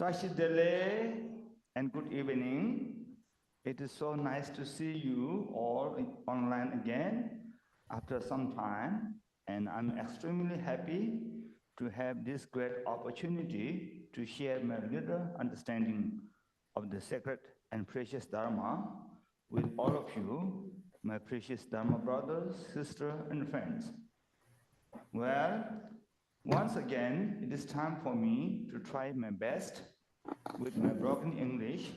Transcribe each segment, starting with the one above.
Tashidele and good evening. It is so nice to see you all online again after some time, and I'm extremely happy to have this great opportunity to share my little understanding of the sacred and precious Dharma with all of you, my precious Dharma brothers, sisters, and friends. Well, once again, it is time for me to try my best with my broken English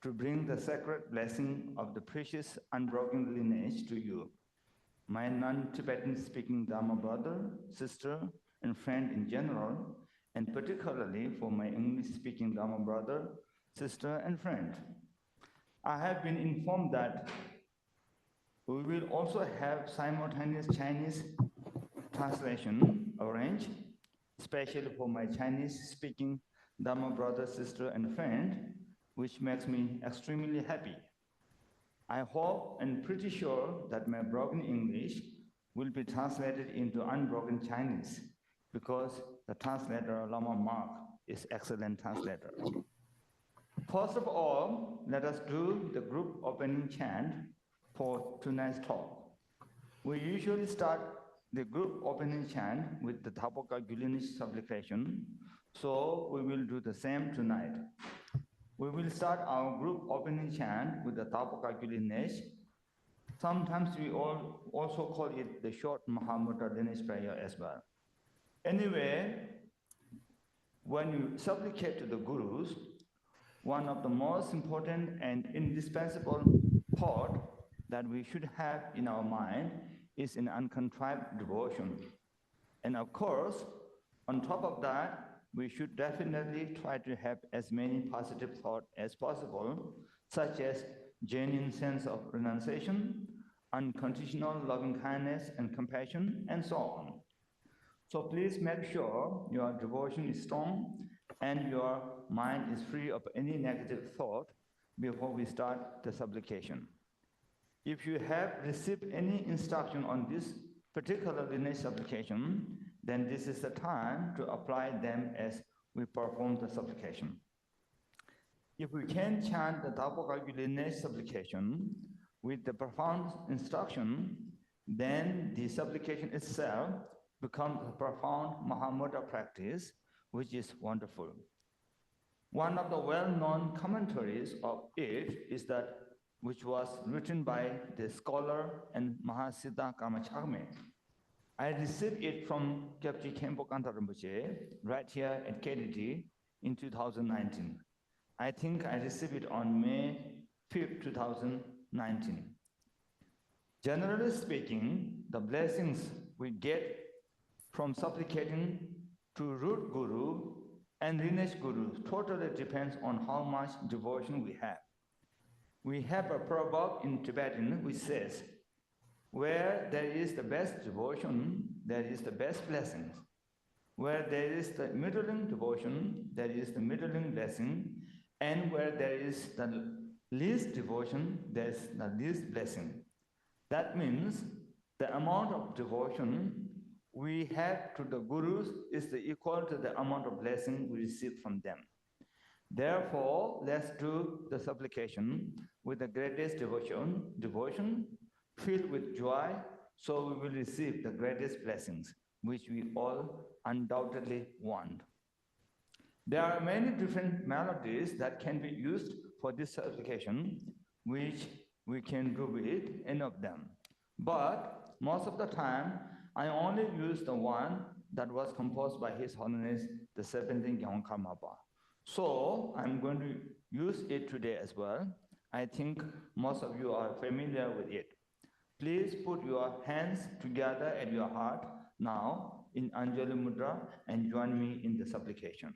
to bring the sacred blessing of the precious unbroken lineage to you, my non-Tibetan speaking Dharma brother, sister, and friend in general, and particularly for my English speaking Dharma brother, sister, and friend. I have been informed that we will also have simultaneous Chinese translation arranged, especially for my Chinese speaking Dharma brother, sister, and friend, which makes me extremely happy. I hope and pretty sure that my broken English will be translated into unbroken Chinese because the translator, Lama Mark, is excellent translator. First of all, let us do the group opening chant for tonight's talk. We usually start the group opening chant with the Tapoka Gyulinish supplication, so we will do the same tonight. We will start our group opening chant with the Tapoka Gyulinish. Sometimes we also call it the short Mahamudra lineage prayer as well. Anyway, when you supplicate to the Gurus, one of the most important and indispensable thought that we should have in our mind is an uncontrived devotion. And of course, on top of that, we should definitely try to have as many positive thoughts as possible, such as genuine sense of renunciation, unconditional loving kindness and compassion, and so on. So please make sure your devotion is strong and your mind is free of any negative thought before we start the supplication. If you have received any instruction on this particular lineage supplication, then this is the time to apply them as we perform the supplication. If we can chant the Tapoka lineage supplication with the profound instruction, then the supplication itself becomes a profound Mahamudra practice, which is wonderful. One of the well-known commentaries of it is that which was written by the scholar and Mahasiddha Dharmachakra. I received it from Kyabji Khenpo Kanta Rinpoche right here at KDT in 2019. I think I received it on May 5, 2019. Generally speaking, the blessings we get from supplicating to root guru and lineage guru totally depends on how much devotion we have. We have a proverb in Tibetan which says, where there is the best devotion, there is the best blessings. Where there is the middling devotion, there is the middling blessing. And where there is the least devotion, there is the least blessing. That means the amount of devotion we have to the gurus is equal to the amount of blessing we receive from them. Therefore, let's do the supplication with the greatest devotion filled with joy, so we will receive the greatest blessings, which we all undoubtedly want. There are many different melodies that can be used for this supplication, which we can do with any of them. But most of the time, I only use the one that was composed by His Holiness, the 17th Gyalwang. So I'm going to use it today as well. I think most of you are familiar with it. Please put your hands together at your heart now in Anjali Mudra and join me in the supplication.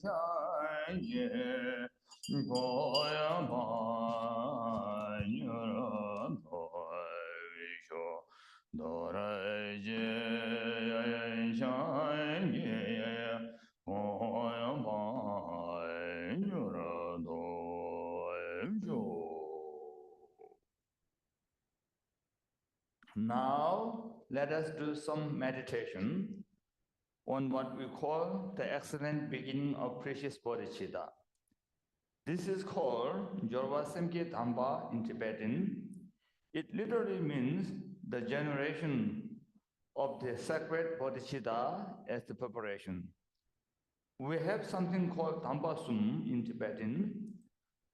Sangye, Now, let us do some meditation on what we call the excellent beginning of precious bodhicitta. This is called Jorwa Semke Tamba in Tibetan. It literally means the generation of the sacred bodhicitta as the preparation. We have something called Tamba Sum in Tibetan,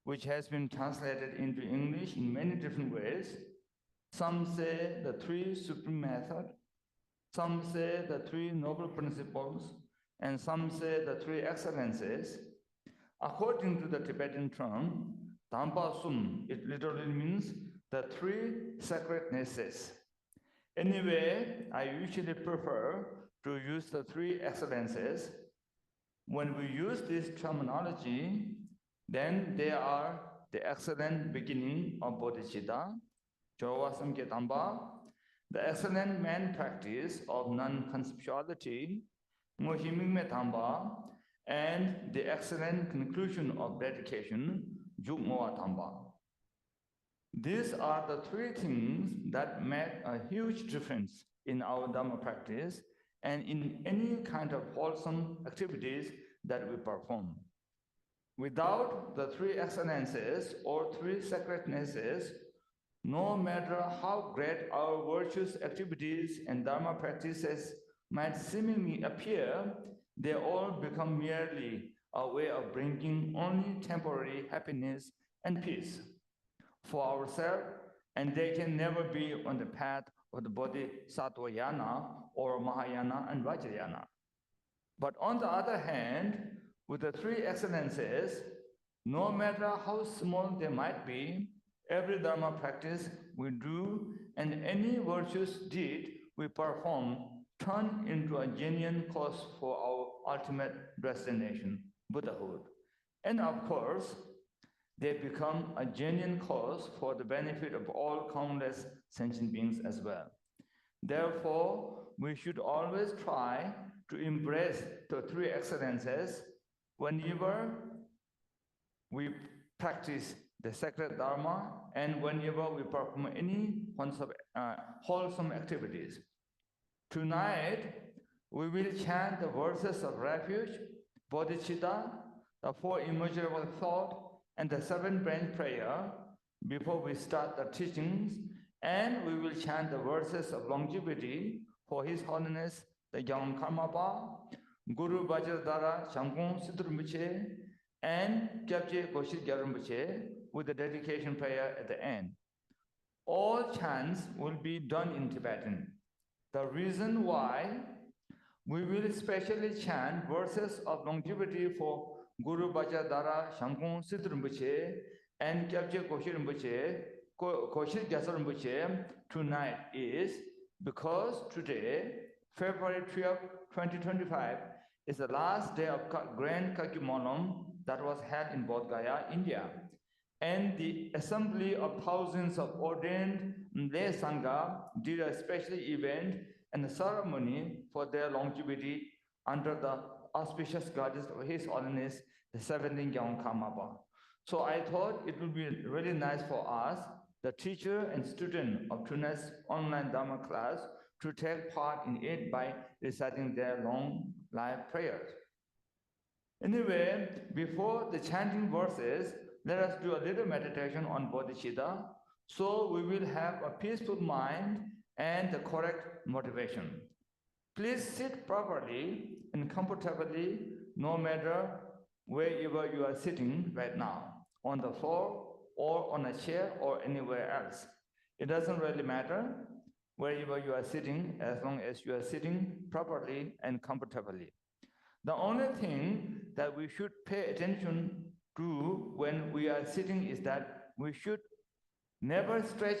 which has been translated into English in many different ways. Some say the three supreme method, some say the three noble principles, and some say the three excellences. According to the Tibetan term, Tamba Sum, it literally means the three sacrednesses. Anyway, I usually prefer to use the three excellences. When we use this terminology, then they are the excellent beginning of bodhicitta, Jorwa Samke Tamba, the excellent main practice of non-conceptuality, Mohimingme Tamba, and the excellent conclusion of dedication, Jukmoa Tamba. These are the three things that make a huge difference in our Dharma practice and in any kind of wholesome activities that we perform. Without the three excellences or three sacrednesses, no matter how great our virtuous activities and Dharma practices might seemingly appear, they all become merely a way of bringing only temporary happiness and peace for ourselves, and they can never be on the path of the Bodhisattvayana or Mahayana and Vajrayana. But on the other hand, with the three excellences, no matter how small they might be, every Dharma practice we do and any virtuous deed we perform turn into a genuine cause for our ultimate destination, Buddhahood. And of course, they become a genuine cause for the benefit of all countless sentient beings as well. Therefore, we should always try to embrace the three excellences whenever we practice the sacred Dharma and whenever we perform any wholesome activities. Tonight, we will chant the verses of refuge, bodhicitta, the four immeasurable thought, and the seven branch prayer before we start the teachings, and we will chant the verses of longevity for His Holiness the Young Karmapa, Guru Vajradhara Shangkung Siddharmuche, and Gyabje Goshit Gyarumbuche with the dedication prayer at the end. All chants will be done in Tibetan. The reason why we will especially chant verses of longevity for Guru Vajradhara Shangkung Siddharmuche and Gyabje Goshit Gyarumbuche tonight is because today, February 12, 2025, is the last day of Grand Kakimolam that was held in Bodh Gaya, India. And the assembly of thousands of ordained lay Sangha did a special event and a ceremony for their longevity under the auspicious guidance of His Holiness, the 17th Gyalwang Karmapa. So I thought it would be really nice for us, the teacher and student of tonight's online Dharma class, to take part in it by reciting their long life prayers. Anyway, before the chanting verses, let us do a little meditation on bodhicitta, so we will have a peaceful mind and the correct motivation. Please sit properly and comfortably, no matter wherever you are sitting right now, on the floor or on a chair or anywhere else. It doesn't really matter wherever you are sitting, as long as you are sitting properly and comfortably. The only thing that we should pay attention to when we are sitting is that we should never stretch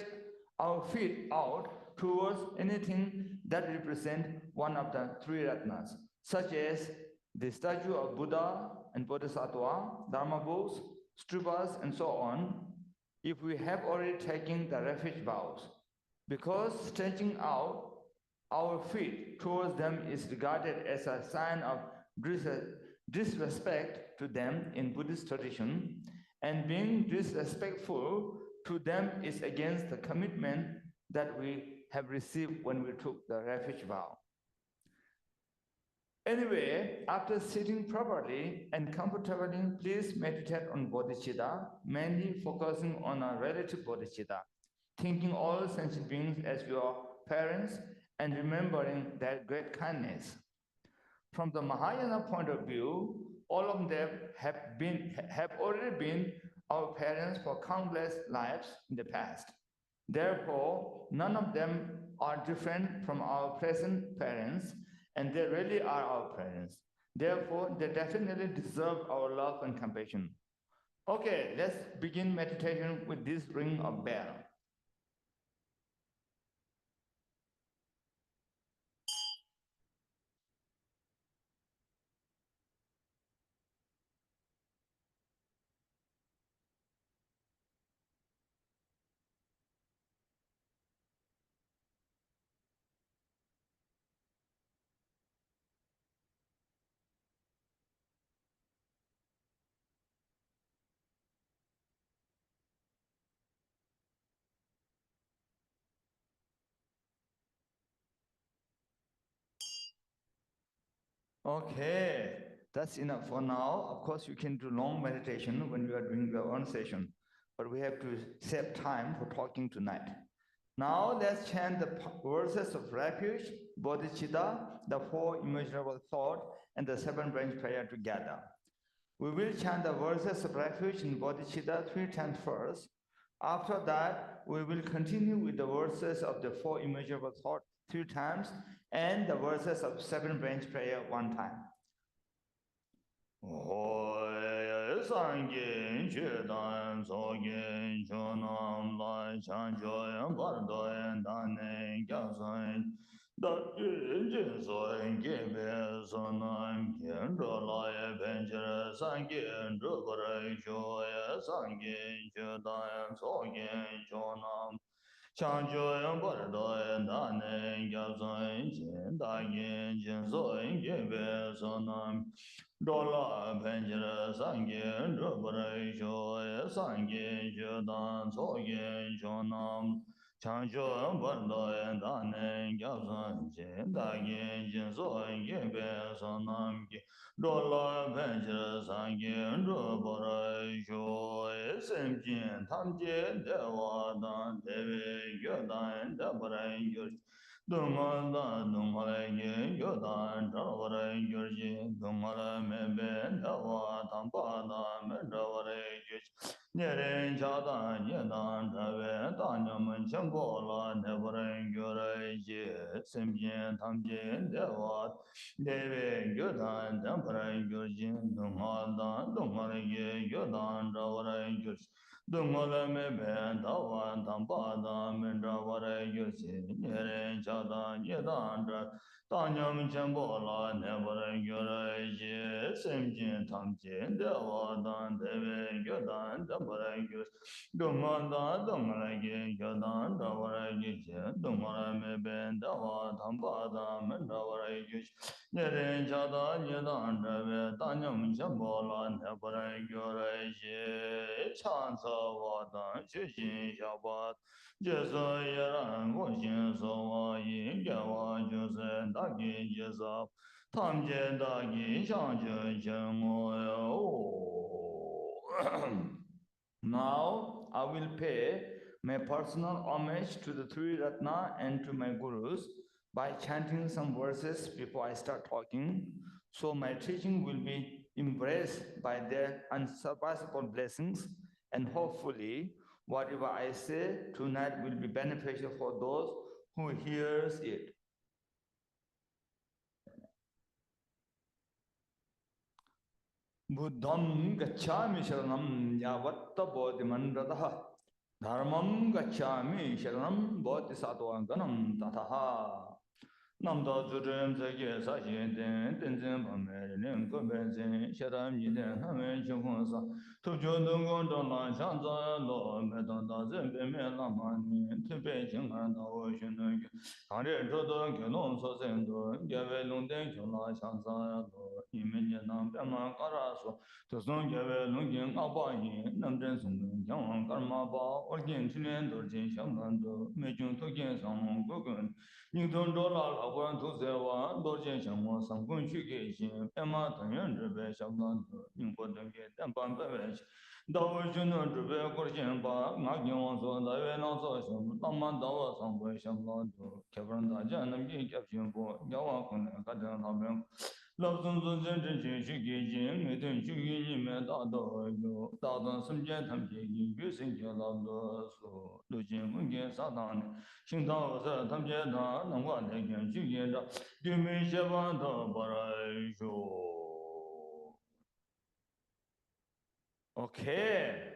our feet out towards anything that represents one of the three ratnas, such as the statue of Buddha and Bodhisattva, Dharma books, stupas, and so on, if we have already taken the refuge vows. Because stretching out our feet towards them is regarded as a sign of disrespect to them in Buddhist tradition, and being disrespectful to them is against the commitment that we have received when we took the refuge vow. Anyway, after sitting properly and comfortably, please meditate on bodhicitta, mainly focusing on a relative bodhicitta, thinking all sentient beings as your parents and remembering their great kindness. From the Mahayana point of view, all of them have already been our parents for countless lives in the past. Therefore, none of them are different from our present parents, and they really are our parents. Therefore, they definitely deserve our love and compassion. Okay, let's begin meditation with this ring of bell. Okay, that's enough for now. Of course, you can do long meditation when you are doing your own session, but we have to save time for talking tonight. Now let's chant the verses of refuge, bodhicitta, the four immeasurable thought, and the seven branch prayer together. We will chant the verses of refuge in bodhicitta 3 times first. After that, we will continue with the verses of the four immeasurable thought 3 times and the verses of seven branch prayer 1 time. Sangye Chedan Sogen Chonam Lai Chanjoyan Bardoyan Dane Gyasan Da Jin Soen Gebe Sonam Kendro Lai Benjere Sangye Drupare Shoya Sangye Chedan Sogen Chonam Chanjoyan Bardoyan Dane Gyasan Chen Da Jin Soen Gebe Sonam Dola Benjara Sangye Drupare Shoya Sangye Jodan Soye Jonam Chancho Bardoya Dane Gyabsan Chen Dagye Jin Soye Be Sonam Dola Benjara Sangye Drupare Shoya Semjin Tamje Dewa Dan Deve Yodan Dabare Yur Dumala Dumale Yodan Dravare Yurji Dumala Mebe Dava Tampada Mendravare Yuj Neren Chada Yedan Drave Danyam Chambola Nevare Yure Simjin Tamjin Devat Deve Yodan Dampare Yurji Dumala Dumale Yodan Dravare Yuj Dumala Mebe Dava Tampada Mendravare Yuji Neren Chada Yedan Drave Danyam Chambola Nevara Yura Simjin Tamjin Devadan Deve Yodan Dabara Yus Dumanda Dumaragi Yodan Davara Yus Dumara Meben Dava Tampada Mendavara Yus Neren Chada Yedan Deve Danyam Chambola Nevara Yura Chansa Vadan Shushin Shabat Jesu Yaran Goshin Sowa Yin Gawa Jusen Dagi Jesa Tamje Dagi Shangje Now I will pay my personal homage to the three Ratna and to my gurus by chanting some verses before I start talking, so my teaching will be embraced by their unsurpassable blessings, and hopefully whatever I say tonight will be beneficial for those who hears it. Buddham gacchami sharanam yavatta bodhimandrataha Dharmam gacchami sharanam bodhisattva ganam tataha Namda Zudrim Zagye Sashi Den Tenzin Pame Lim Kubensin Shadam Yiden Hame Chukunsa Tujo Dungon Dona Shanza Lo Medan Dazin Beme Lamani Tipe Chingan Dao Shinag Kare Jodo Kilon Sosendo Gave Lunden Kula Shanza Lo Imenye Nam Pema Karaso Tusun Gave Lungin Abayi Namden Sung, Yang Karma Ba, Organ Chilean Dorjin, Shamando, Majun Tokin Sang, Gogun, Newton Dollar, Awan Tosewa, Dorjin Shamo, Sangun Shuki, Emma Tanyan, Rebe, Shamando, Important Gate, and Bangladesh. Dawa Juno, Rebe, Korjan Ba, Nagyon, Dawa, Lama Dawa, Sangwe, Shamando, Cabranda, Janam, Caption, Yawa, Kadan, Love some sentence, she gave him, it and she gave him a daughter, thousand some gentlemen, using your love, so losing against Satan. Shingdao was a Tamjana, no one again, she gave up. Do me Shavanda, Barasho. Okay,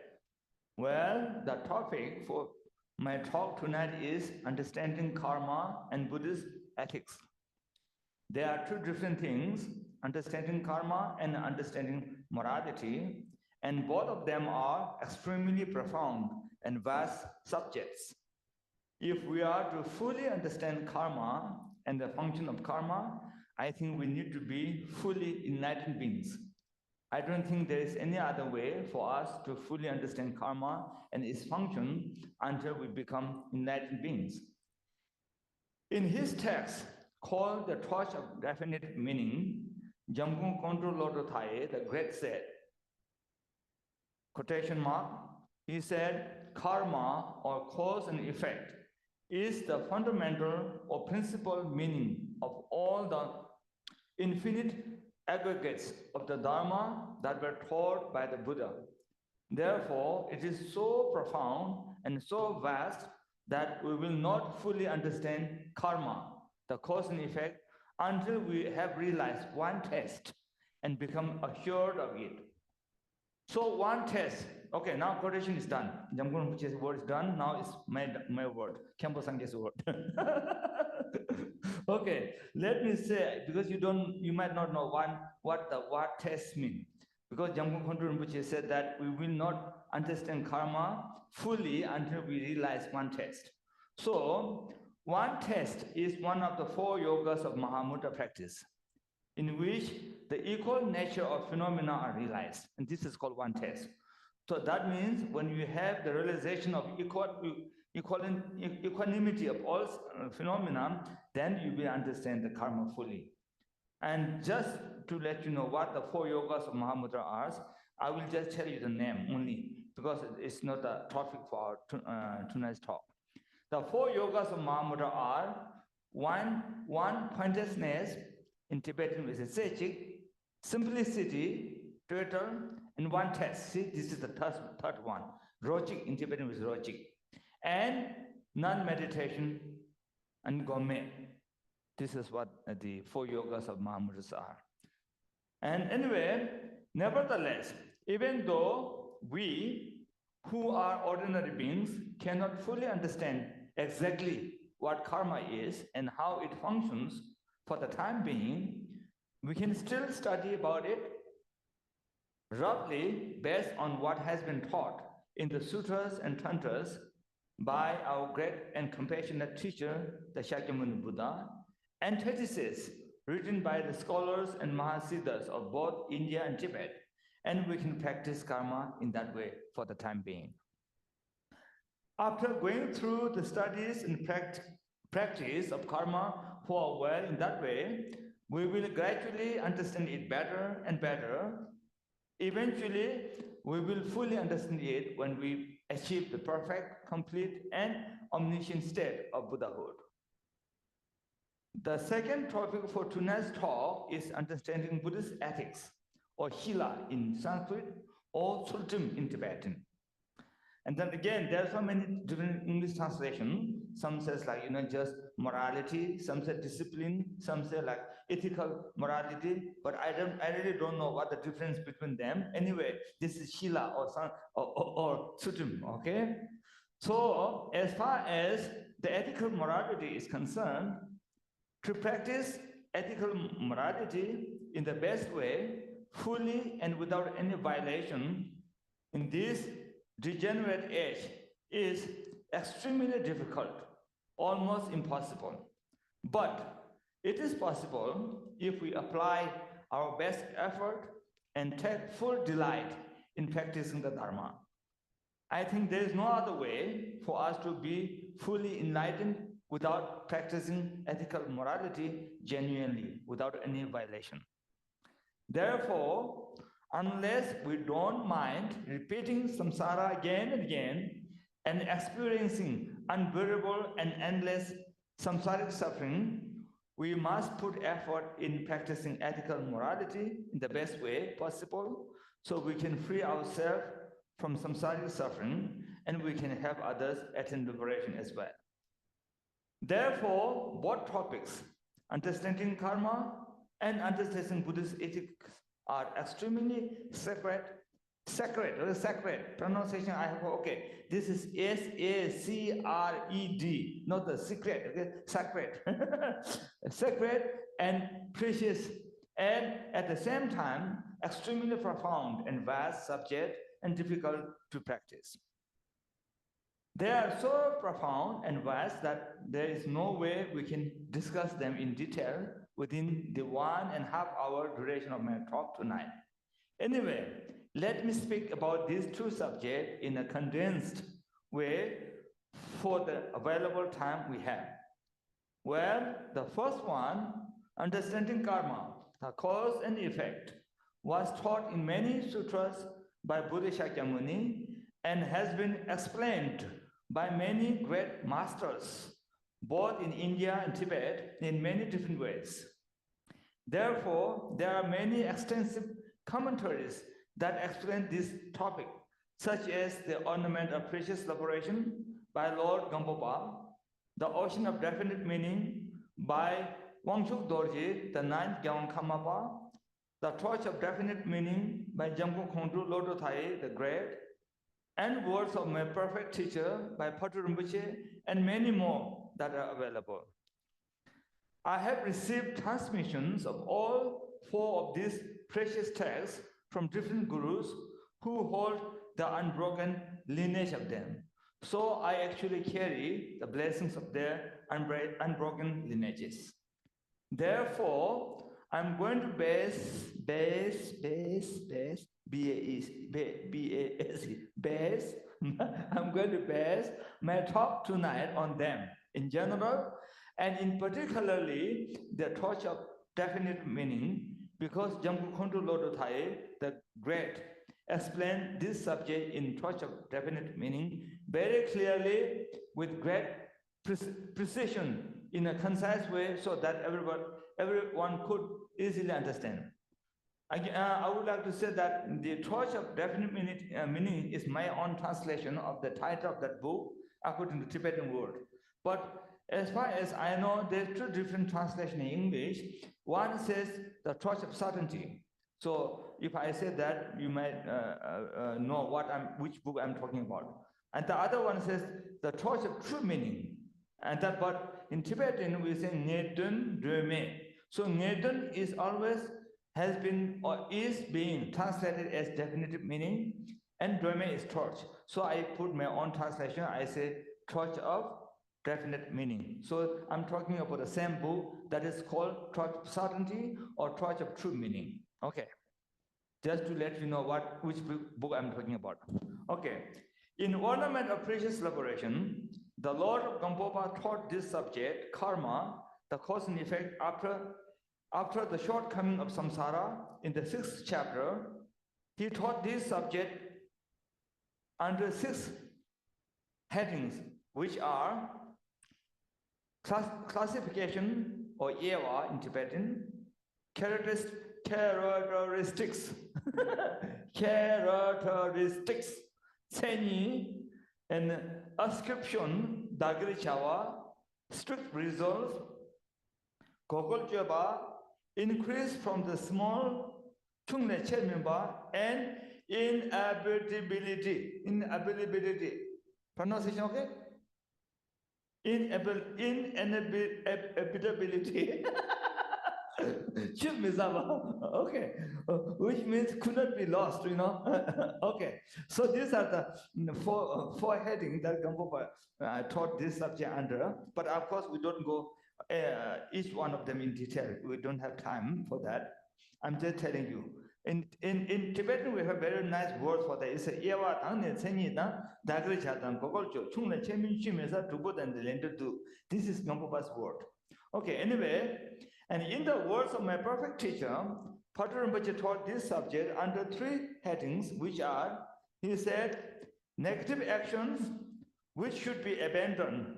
well, the topic for my talk tonight is understanding karma and Buddhist ethics. There are two different things, understanding karma and understanding morality, and both of them are extremely profound and vast subjects. If we are to fully understand karma and the function of karma, I think we need to be fully enlightened beings. I don't think there is any other way for us to fully understand karma and its function until we become enlightened beings. In his text, called The Torch of Definite Meaning, Jamgung Kondro Lodo Thai, the great said, quotation mark, he said, karma or cause and effect is the fundamental or principal meaning of all the infinite aggregates of the Dharma that were taught by the Buddha. Therefore, it is so profound and so vast that we will not fully understand karma, the cause and effect, until we have realized one test and become assured of it. So one test, okay, now quotation is done. Jamgon Rinpoche's word is done, now it's my word, Khenpo Sangye's word. Okay, let me say, because you might not know what the word test means. Because Jamgon Kondro Rinpoche said that we will not understand karma fully until we realize one test. So, one test is one of the 4 yogas of Mahamudra practice, in which the equal nature of phenomena are realized. And this is called one test. So that means when you have the realization of equanimity of all phenomena, then you will understand the karma fully. And just to let you know what the 4 yogas of Mahamudra are, I will just tell you the name only, because it's not the topic for our tonight's talk. The 4 yogas of Mahamudra are one pointlessness, in Tibetan is Sechik, simplicity, total, and one test. See, this is the third one. Rochik, in Tibetan is Rochik. And non-meditation and Gourmet. This is what the 4 yogas of Mahamudras are. And anyway, nevertheless, even though we who are ordinary beings cannot fully understand exactly what karma is and how it functions for the time being, we can still study about it roughly based on what has been taught in the sutras and tantras by our great and compassionate teacher, the Shakyamuni Buddha, and treatises written by the scholars and Mahasiddhas of both India and Tibet, and we can practice karma in that way for the time being. After going through the studies and practice of karma for a while in that way, we will gradually understand it better and better. Eventually, we will fully understand it when we achieve the perfect, complete, and omniscient state of Buddhahood. The second topic for tonight's talk is understanding Buddhist ethics, or Hila in Sanskrit, or Sultim in Tibetan. And then again, there are so many different English translations. Some says like, just morality, some say discipline, some say like ethical morality, but I really don't know what the difference between them. Anyway, this is Hila or Sultim, okay? So as far as the ethical morality is concerned, to practice ethical morality in the best way, fully and without any violation, in this degenerate age is extremely difficult, almost impossible. But it is possible if we apply our best effort and take full delight in practicing the Dharma. I think there is no other way for us to be fully enlightened without practicing ethical morality genuinely, without any violation. Therefore, unless we don't mind repeating samsara again and again and experiencing unbearable and endless samsaric suffering, we must put effort in practicing ethical morality in the best way possible so we can free ourselves from samsaric suffering and we can help others attain liberation as well. Therefore, both topics, understanding karma and understanding Buddhist ethics, are extremely sacred. Pronunciation I have, okay. This is S-A-C-R-E-D, not the secret, okay? Sacred. Sacred and precious, and at the same time, extremely profound and vast subject and difficult to practice. They are so profound and vast that there is no way we can discuss them in detail within the 1.5 hour duration of my talk tonight. Anyway, let me speak about these two subjects in a condensed way for the available time we have. Well, the first one, understanding karma, the cause and effect, was taught in many sutras by Buddha Shakyamuni and has been explained by many great masters, both in India and Tibet, in many different ways. Therefore, there are many extensive commentaries that explain this topic, such as the Ornament of Precious Liberation by Lord Gampopa, the Ocean of Definite Meaning by Wangchuk Dorje, the 9th Gyawan Khamapa, the Torch of Definite Meaning by Jampo Khongdu Lodo Thai the Great, and Words of My Perfect Teacher by Patu Rinpoche, and many more that are available. I have received transmissions of all 4 of these precious texts from different gurus who hold the unbroken lineage of them. So I actually carry the blessings of their unbroken lineages. Therefore, I'm going to base I'm going to base my talk tonight on them in general, and in particularly the Torch of Definite Meaning, because Jampu Khondu Lodo Thai, the Great, explained this subject in Torch of Definite Meaning very clearly with great precision in a concise way so that everyone could easily understand. I would like to say that the Torch of Definite Meaning is my own translation of the title of that book according to Tibetan word. But as far as I know, there's 2 different translations in English. One says the Torch of Certainty. So if I say that, you might know which book I'm talking about. And the other one says the Torch of True Meaning. And that, but in Tibetan we say Ngedun Dweme. So Ngedun is always has been or is being translated as definitive meaning, and Dweme is torch. So I put my own translation. I say Torch of Definite Meaning. So I'm talking about the same book that is called Torch of Certainty or Torch of True Meaning. Okay, just to let you know which book I'm talking about. Okay, in Ornament of Precious Liberation, the Lord of Gampopa taught this subject, karma, the cause and effect, after the shortcoming of samsara. In the 6th chapter, he taught this subject under 6 headings, which are classification or yewa in Tibetan, characteristics, Tsenyi, and ascription, Dagri Chawa, strict results, Gogol Jaba, increase from the small Chungne Chemimba, and inability. Pronunciation okay? Inability. Okay, which means could not be lost, you know. Okay, so these are the 4 headings that Gampopa taught this subject under, but of course we don't go each one of them in detail. We don't have time for that. I'm just telling you In Tibetan, we have very nice word for that. It's a Ewa Tang Ne Tsenyi Tang, Dagri Chatan, Gogol Jo, Chung Le Chemin Chimesa, Tubu and the Lender Do. This is Ngompopa's word. Okay, anyway, and in the words of my perfect teacher, Patrul Rinpoche taught this subject under 3 headings, which are, he said, negative actions which should be abandoned,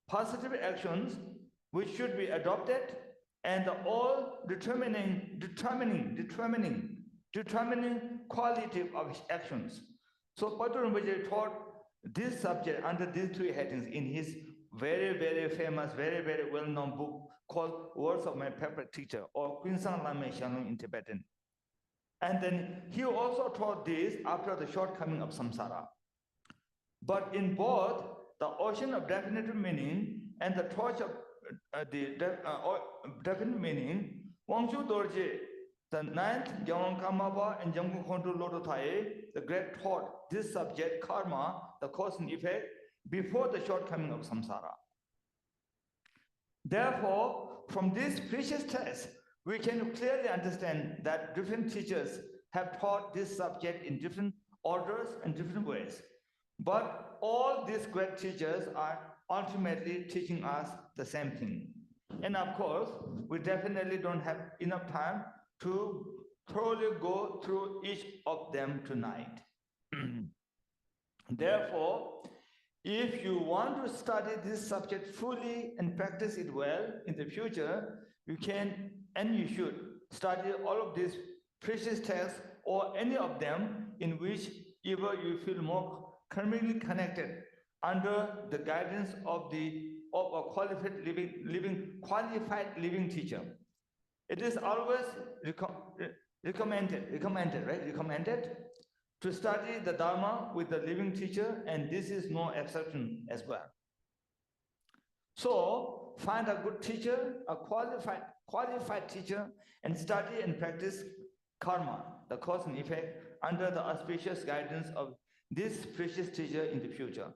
positive actions which should be adopted, and all determining quality of actions. So Patrul Rinpoche taught this subject under these 3 headings in his very, very famous, very, very well-known book called Words of My Perfect Teacher, or Quinsang Lama Shanung in Tibetan. And then he also taught this after the shortcoming of samsara. But in both the ocean of definitive meaning and the torch of definite meaning, Wangshu Dorje, the 9th Gyalon Kamapa and Jamgu Khontu Lototae, the great taught this subject, karma, the cause and effect, before the shortcoming of samsara. Therefore, from this precious text, we can clearly understand that different teachers have taught this subject in different orders and different ways. But all these great teachers are ultimately teaching us the same thing. And of course, we definitely don't have enough time to thoroughly go through each of them tonight. Therefore, if you want to study this subject fully and practice it well in the future, you can and you should study all of these precious texts or any of them in which either you feel more karmically connected under the guidance of a qualified living teacher. It is always recommended to study the Dharma with the living teacher, and this is no exception as well. So find a good teacher, a qualified teacher, and study and practice karma, the cause and effect, under the auspicious guidance of this precious teacher in the future.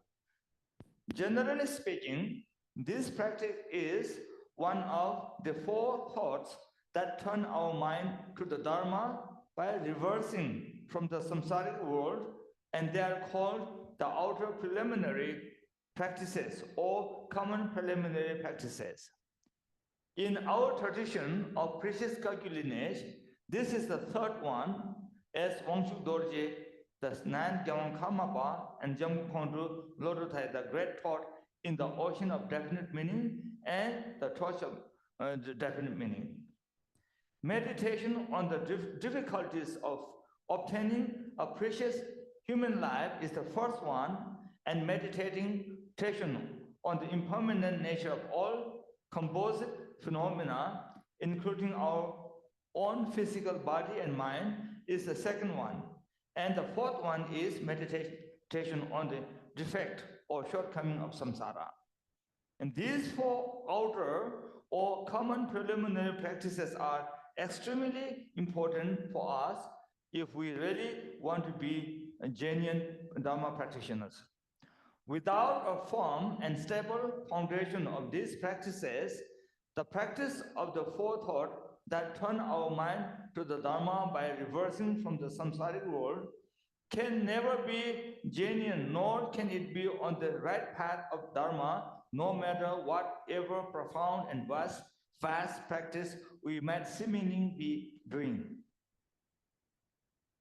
Generally speaking, this practice is one of the 4 thoughts that turn our mind to the Dharma by reversing from the samsaric world, and they are called the outer preliminary practices or common preliminary practices. In our tradition of precious Kagyu lineage, this is the 3rd one, as Wangshu Dorje, the 9th Gyalon Kamapa, and Jamgu Khontu Lotothai, the great thought in the ocean of definite meaning and the torch of the definite meaning. Meditation on the difficulties of obtaining a precious human life is the first one, and meditation on the impermanent nature of all composite phenomena, including our own physical body and mind, is the second one. And the 4th one is meditation on the defect or shortcoming of samsara. And these 4 outer or common preliminary practices are extremely important for us if we really want to be a genuine Dharma practitioners. Without a firm and stable foundation of these practices, the practice of the 4 thought that turn our mind to the Dharma by reversing from the samsaric world can never be genuine, nor can it be on the right path of Dharma, no matter whatever profound and vast practice we might seemingly be doing.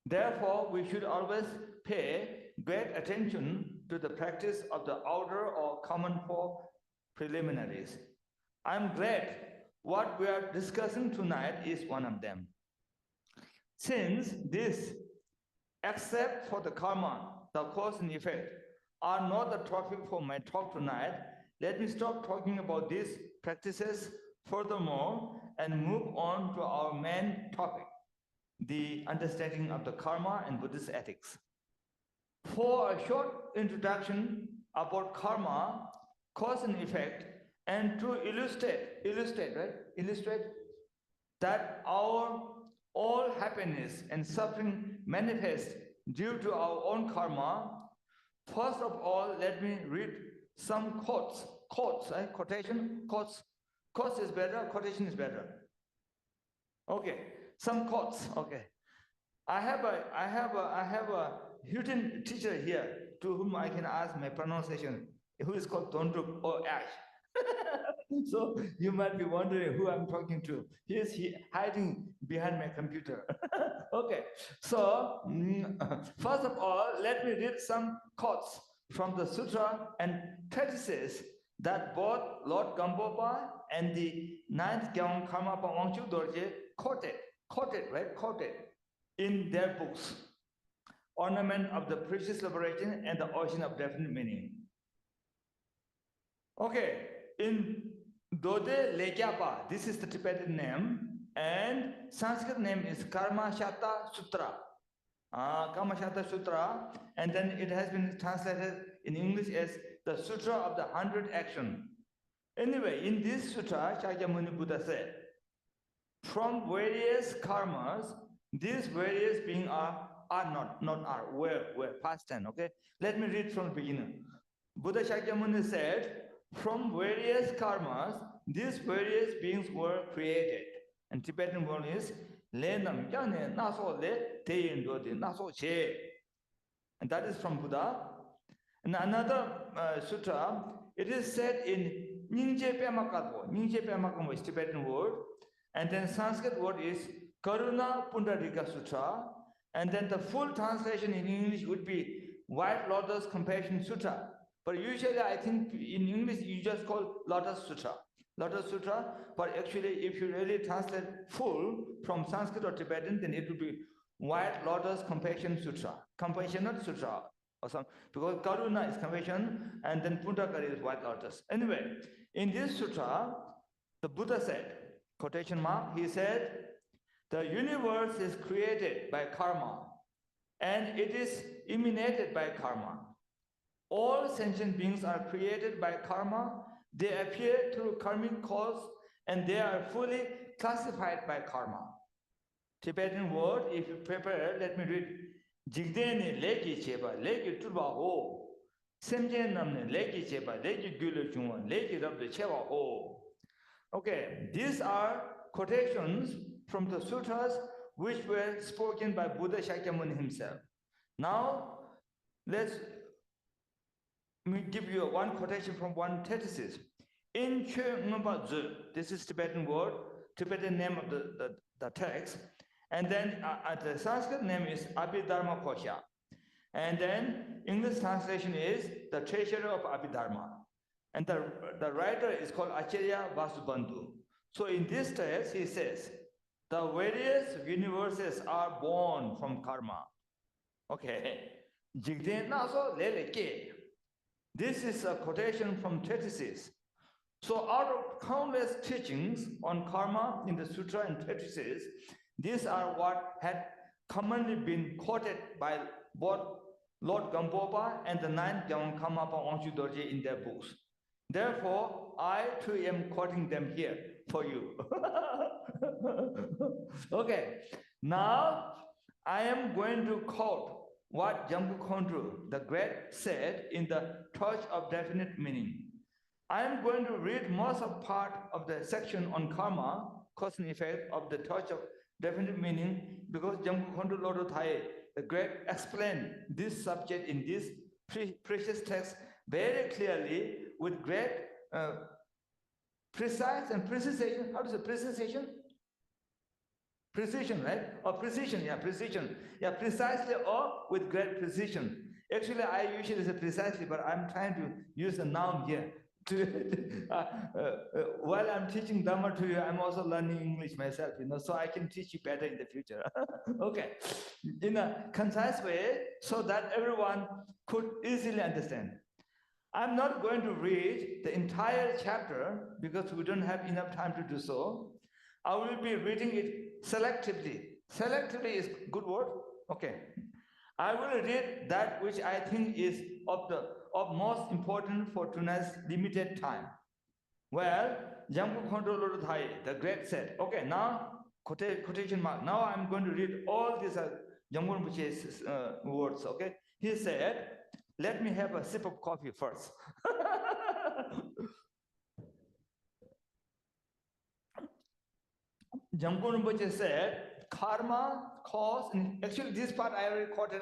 Therefore, we should always pay great attention to the practice of the outer or common 4 preliminaries. I'm glad what we are discussing tonight is one of them. Since this, except for the karma, the cause and effect, are not the topic for my talk tonight, let me stop talking about these practices furthermore and move on to our main topic, the understanding of the karma and Buddhist ethics. For a short introduction about karma, cause and effect, and to illustrate that our all happiness and suffering manifest due to our own karma, first of all, let me read some quotes. Quotation? Quotes. Quotes is better, quotation is better. Okay, some quotes, okay. I have a hidden teacher here to whom I can ask my pronunciation, who is called Tondruk or Ash. So you might be wondering who I'm talking to. He is hiding behind my computer. Okay, so first of all, let me read some quotes from the sutra and treatises that both Lord Gampopa and the ninth Gyeong Karmapa Wangchu Dorje quoted in their books, Ornament of the Precious Liberation and the Ocean of Definite Meaning. Okay, in Dode Lekyapa, this is the Tibetan name, and Sanskrit name is Karmashata Sutra. Karmashata Sutra, and then it has been translated in English as the Sutra of the 100 Action. Anyway, in this sutra, Shakyamuni Buddha said, from various karmas, these various beings are not are, were past tense, okay? Let me read from the beginning. Buddha Shakyamuni said, from various karmas, these various beings were created. And Tibetan word is lenam kyane naso le teyin dodi naso che. And that is from Buddha. And another sutra, it is said in Ningje Pemakadwo. Ningje Pemakadwo is Tibetan word. And then Sanskrit word is Karuna Pundarika Sutra. And then the full translation in English would be White Lotus Compassion Sutra. But usually I think in English you just call Lotus Sutra. Lotus Sutra, but actually if you really translate full from Sanskrit or Tibetan, then it would be White Lotus Compassion Sutra. Compassionate Sutra or something. Because Karuna is compassion and then Pundarika is White Lotus. Anyway, in this sutra, the Buddha said, quotation mark, he said, the universe is created by karma and it is emanated by karma. All sentient beings are created by karma. They appear through karmic cause and they are fully classified by karma. Tibetan word, if you prepare, let me read. Jigdeni legi cheba, legi turba ho. Semjen namne legi cheba, legi gyulu chungwa, legi rabde cheba ho. Okay, these are quotations from the sutras which were spoken by Buddha Shakyamuni himself. Now, let's give you one quotation from one treatise. In Chö Ngpa Zu, this is Tibetan word, Tibetan name of the text. And then the Sanskrit name is Abhidharma Kosha. And then English translation is the treasury of Abhidharma. And the writer is called Acharya Vasubandhu. So in this text, he says, the various universes are born from karma. Okay. This is a quotation from treatises. So out of countless teachings on karma in the sutra and treatises, these are what had commonly been quoted by both Lord Gampopa and the ninth Gyeong Karmapa Wangchu Dorje in their books. Therefore, I too am quoting them here for you. Okay, now I am going to quote what Jambu Kondru, the great, said in the Torch of Definite Meaning. I am going to read most of part of the section on karma, cause and effect of the Torch of Definite Meaning, because Jambu Kondru Lodo Thai, the great, explained this subject in this precious text very clearly with great precise and precision. How to say precision? Precision, right? Or precision, yeah, precision. Yeah, precisely or with great precision. Actually, I usually say precisely, but I'm trying to use a noun here. While I'm teaching Dharma to you, I'm also learning English myself, so I can teach you better in the future. Okay, in a concise way, so that everyone could easily understand. I'm not going to read the entire chapter because we don't have enough time to do so. I will be reading it selectively. Selectively is a good word? Okay. I will read that which I think is of most important for tonight's limited time. Well, Jambu Kondro Lododhai, the great said, okay, now, quotation mark, now I'm going to read all these Jambu Rinpoche's words, okay? He said, let me have a sip of coffee first. Jambu Rinpoche said, karma, cause, and actually this part I already quoted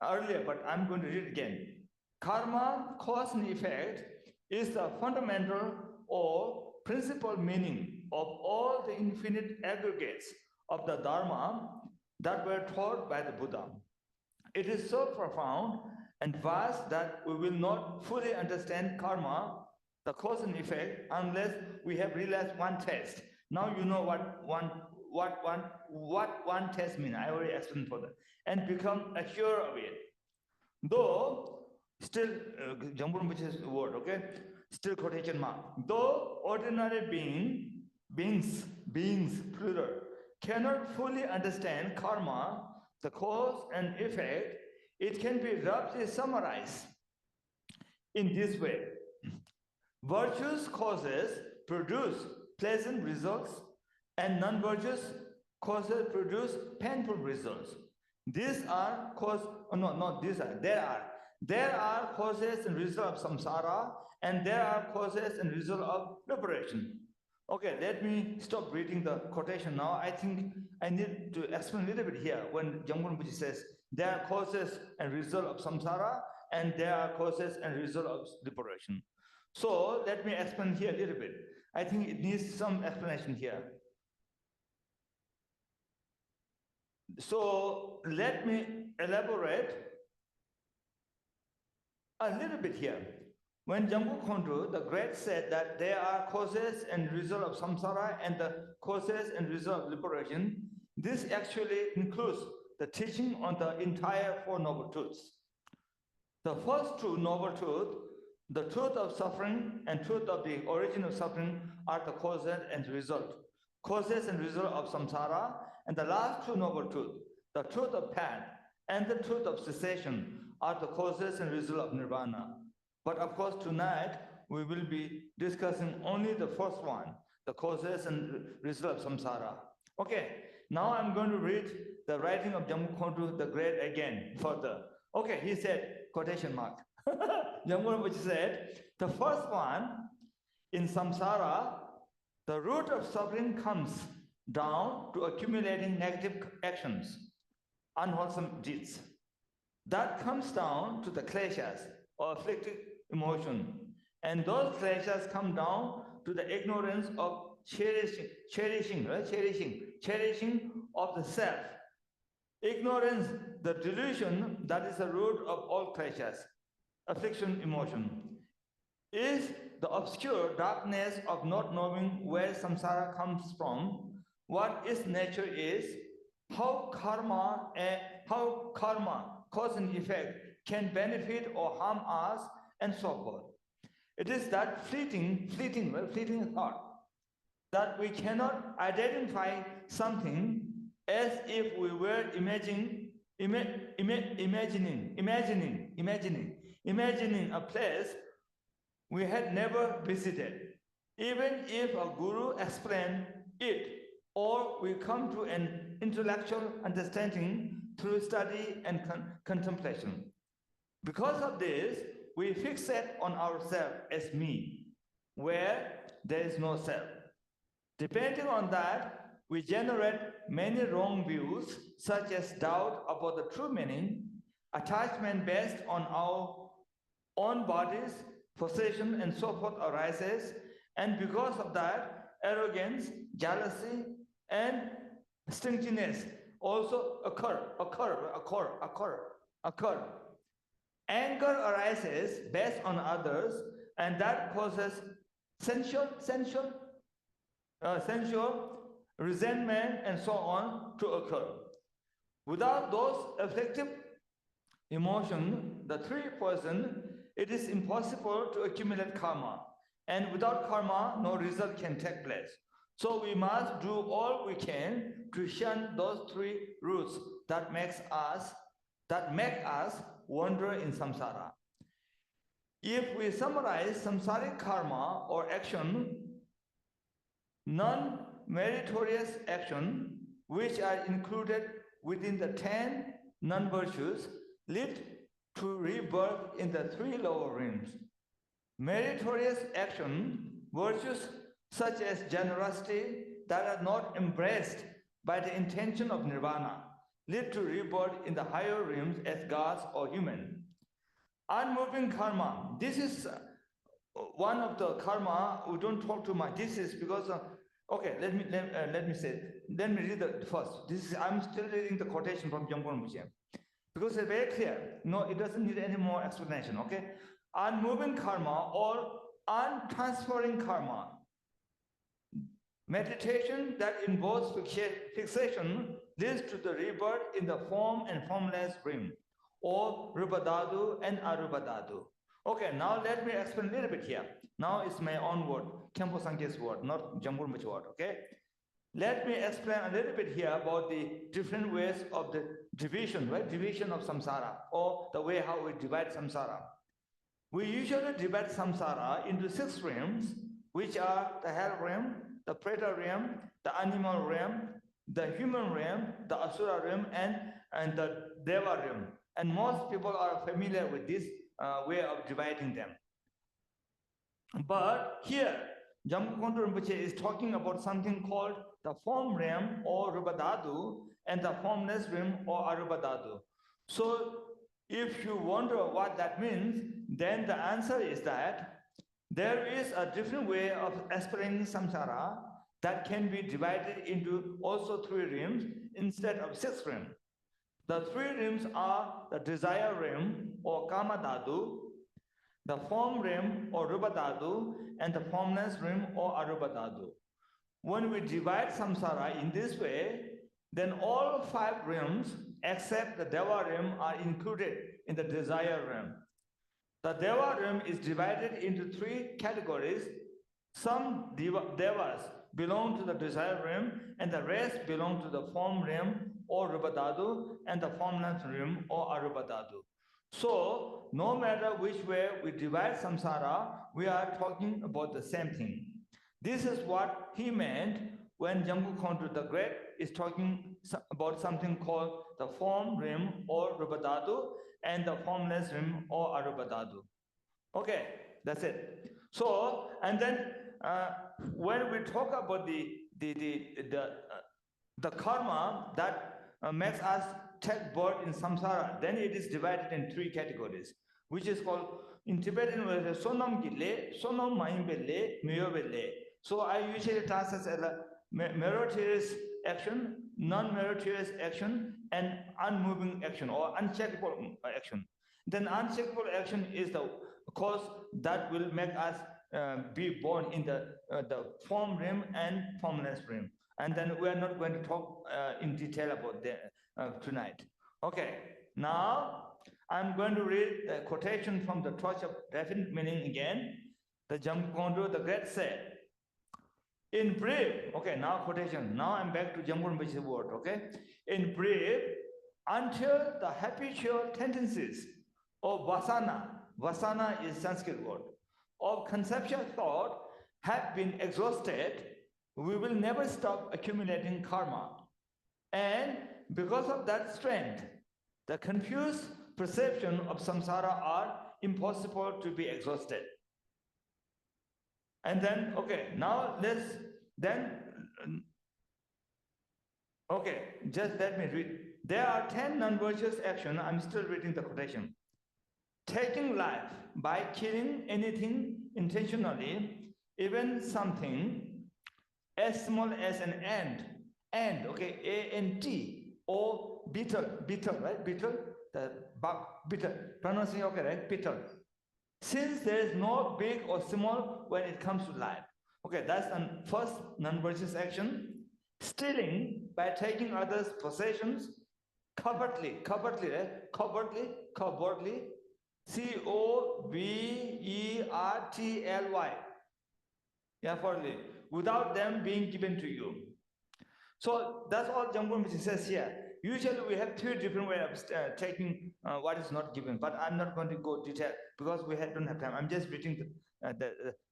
earlier, but I'm going to read it again. Karma, cause, and effect is the fundamental or principal meaning of all the infinite aggregates of the Dharma that were taught by the Buddha. It is so profound and vast that we will not fully understand karma, the cause and effect, unless we have realized one test. Now you know what one test means. I already explained for that. And become assured of it. Though, still, Jambu's word, okay? Still quotation mark. Though ordinary beings, plural, cannot fully understand karma, the cause and effect, it can be roughly summarized in this way. Virtuous causes produce pleasant results, and non-virtuous causes produce painful results. These are causes, there are causes and results of samsara, and there are causes and results of liberation. Okay, let me stop reading the quotation now. I think I need to explain a little bit here when Jamgon Buddhist says there are causes and results of samsara, and there are causes and results of liberation. So let me explain here a little bit. I think it needs some explanation here. So let me elaborate a little bit here. When Jambu Khondru, the great, said that there are causes and results of samsara and the causes and results of liberation, this actually includes the teaching on the entire Four Noble Truths. The first two Noble Truths, the truth of suffering and truth of the origin of suffering, are the causes and result. Causes and result of samsara, and the last two Noble Truths, the truth of path and the truth of cessation, are the causes and result of nirvana. But of course, tonight we will be discussing only the first one, the causes and result of samsara. Okay, now I'm going to read the writing of Jambu Khondru the Great again further. Okay, he said, quotation mark. Jambu Khondru said, the first one, in samsara, the root of suffering comes down to accumulating negative actions, unwholesome deeds. That comes down to the kleshas, or afflicted emotion. And those kleshas come down to the ignorance of cherishing of the self. Ignorance, the delusion that is the root of all kleshas, affliction, emotion, is the obscure darkness of not knowing where samsara comes from, what its nature is, how karma, cause and effect, can benefit or harm us, and so forth. It is that fleeting thought that we cannot identify something as if we were imagining a place we had never visited, even if a guru explained it, or we come to an intellectual understanding through study and contemplation. Because of this, we fixate on ourselves as me, where there is no self. Depending on that, we generate many wrong views, such as doubt about the true meaning, attachment based on our own bodies, possession, and so forth arises, and because of that, arrogance, jealousy, and stinginess also occur. Anger arises based on others, and that causes sensual, resentment, and so on to occur. Without those afflictive emotions, the three poison, it is impossible to accumulate karma. And without karma, no result can take place. So we must do all we can to shun those three roots that make us wander in samsara. If we summarize samsaric karma or action, non-meritorious action, which are included within the 10 non-virtues, lead to rebirth in the 3 lower realms. Meritorious action, virtues such as generosity that are not embraced by the intention of nirvana, lead to rebirth in the higher realms as gods or human. Unmoving karma. This is one of the karma we don't talk too much. This is because okay. Let me say. Let me read the first. This is I'm still reading the quotation from Jamgon Rinpoche because it's very clear. No, it doesn't need any more explanation. Okay, unmoving karma or untransferring karma. Meditation that involves fixation leads to the rebirth in the form and formless realm, or Rubadadu and Arubadadu. Okay, now let me explain a little bit here. Now it's my own word, Khenpo Sangye's word, not Jamgon Rinpoche word, okay? Let me explain a little bit here about the different ways of the division, right? Division of samsara, or the way how we divide samsara. We usually divide samsara into 6 realms, which are the hell realm, the preta realm, the animal realm, the human realm, the asura realm, and the deva realm. And most people are familiar with this way of dividing them. But here, Jamgon Kongtrul Rinpoche is talking about something called the form realm or Rubadadu and the formless realm or Arubadadu. So if you wonder what that means, then the answer is that there is a different way of explaining samsara that can be divided into also 3 realms instead of 6 realms. The 3 realms are the desire realm or Kamadadu, the form realm or Rubadadu, and the formless realm or Arubadadu. When we divide samsara in this way, then all 5 realms except the Deva realm are included in the desire realm. The Deva realm is divided into 3 categories. Some Devas belong to the desire realm, and the rest belong to the form realm or Rubadadu, and the formless realm or Arubadadu. So, no matter which way we divide samsara, we are talking about the same thing. This is what he meant when Jamgon Kongtrul the Great is talking about something called the form realm or Rubadadu and the formless realm or Arubadadu. Okay, that's it. So, and then when we talk about the karma that makes us take birth in samsara, then it is divided in 3 categories, which is called, in Tibetan, sonam gile, sonam maimbele, miyobele. So I usually translate as a meritorious action, non-meritorious action, and unmoving action or uncheckable action. Then uncheckable action is the cause that will make us be born in the form realm and formless realm. And then we are not going to talk in detail about that tonight. Okay, now I'm going to read a quotation from the Torch of Definite Meaning again. The Jamgon Kongtrul the Great said, in brief, okay, now quotation. Now I'm back to Jamgon Rinpoche's word, okay? In brief, until the habitual tendencies of vasana is Sanskrit word, of conceptual thought have been exhausted, we will never stop accumulating karma. And because of that strength, the confused perception of samsara are impossible to be exhausted. And then, okay, now okay, just let me read. There are 10 non-virtuous actions. I'm still reading the quotation. Taking life by killing anything intentionally, even something as small as an ant, okay, A-N-T, or beetle, right? Beetle, the bug, beetle, pronouncing okay, right? Beetle. Since there is no big or small when it comes to life. Okay, that's the first non-virtuous action. Stealing by taking others' possessions, covertly, C-O-V-E-R-T-L-Y. Yeah, without them being given to you. So that's all Jamgon Rinpoche says here. Usually we have 2 different ways of taking what is not given, but I'm not going to go detail because we don't have time. I'm just reading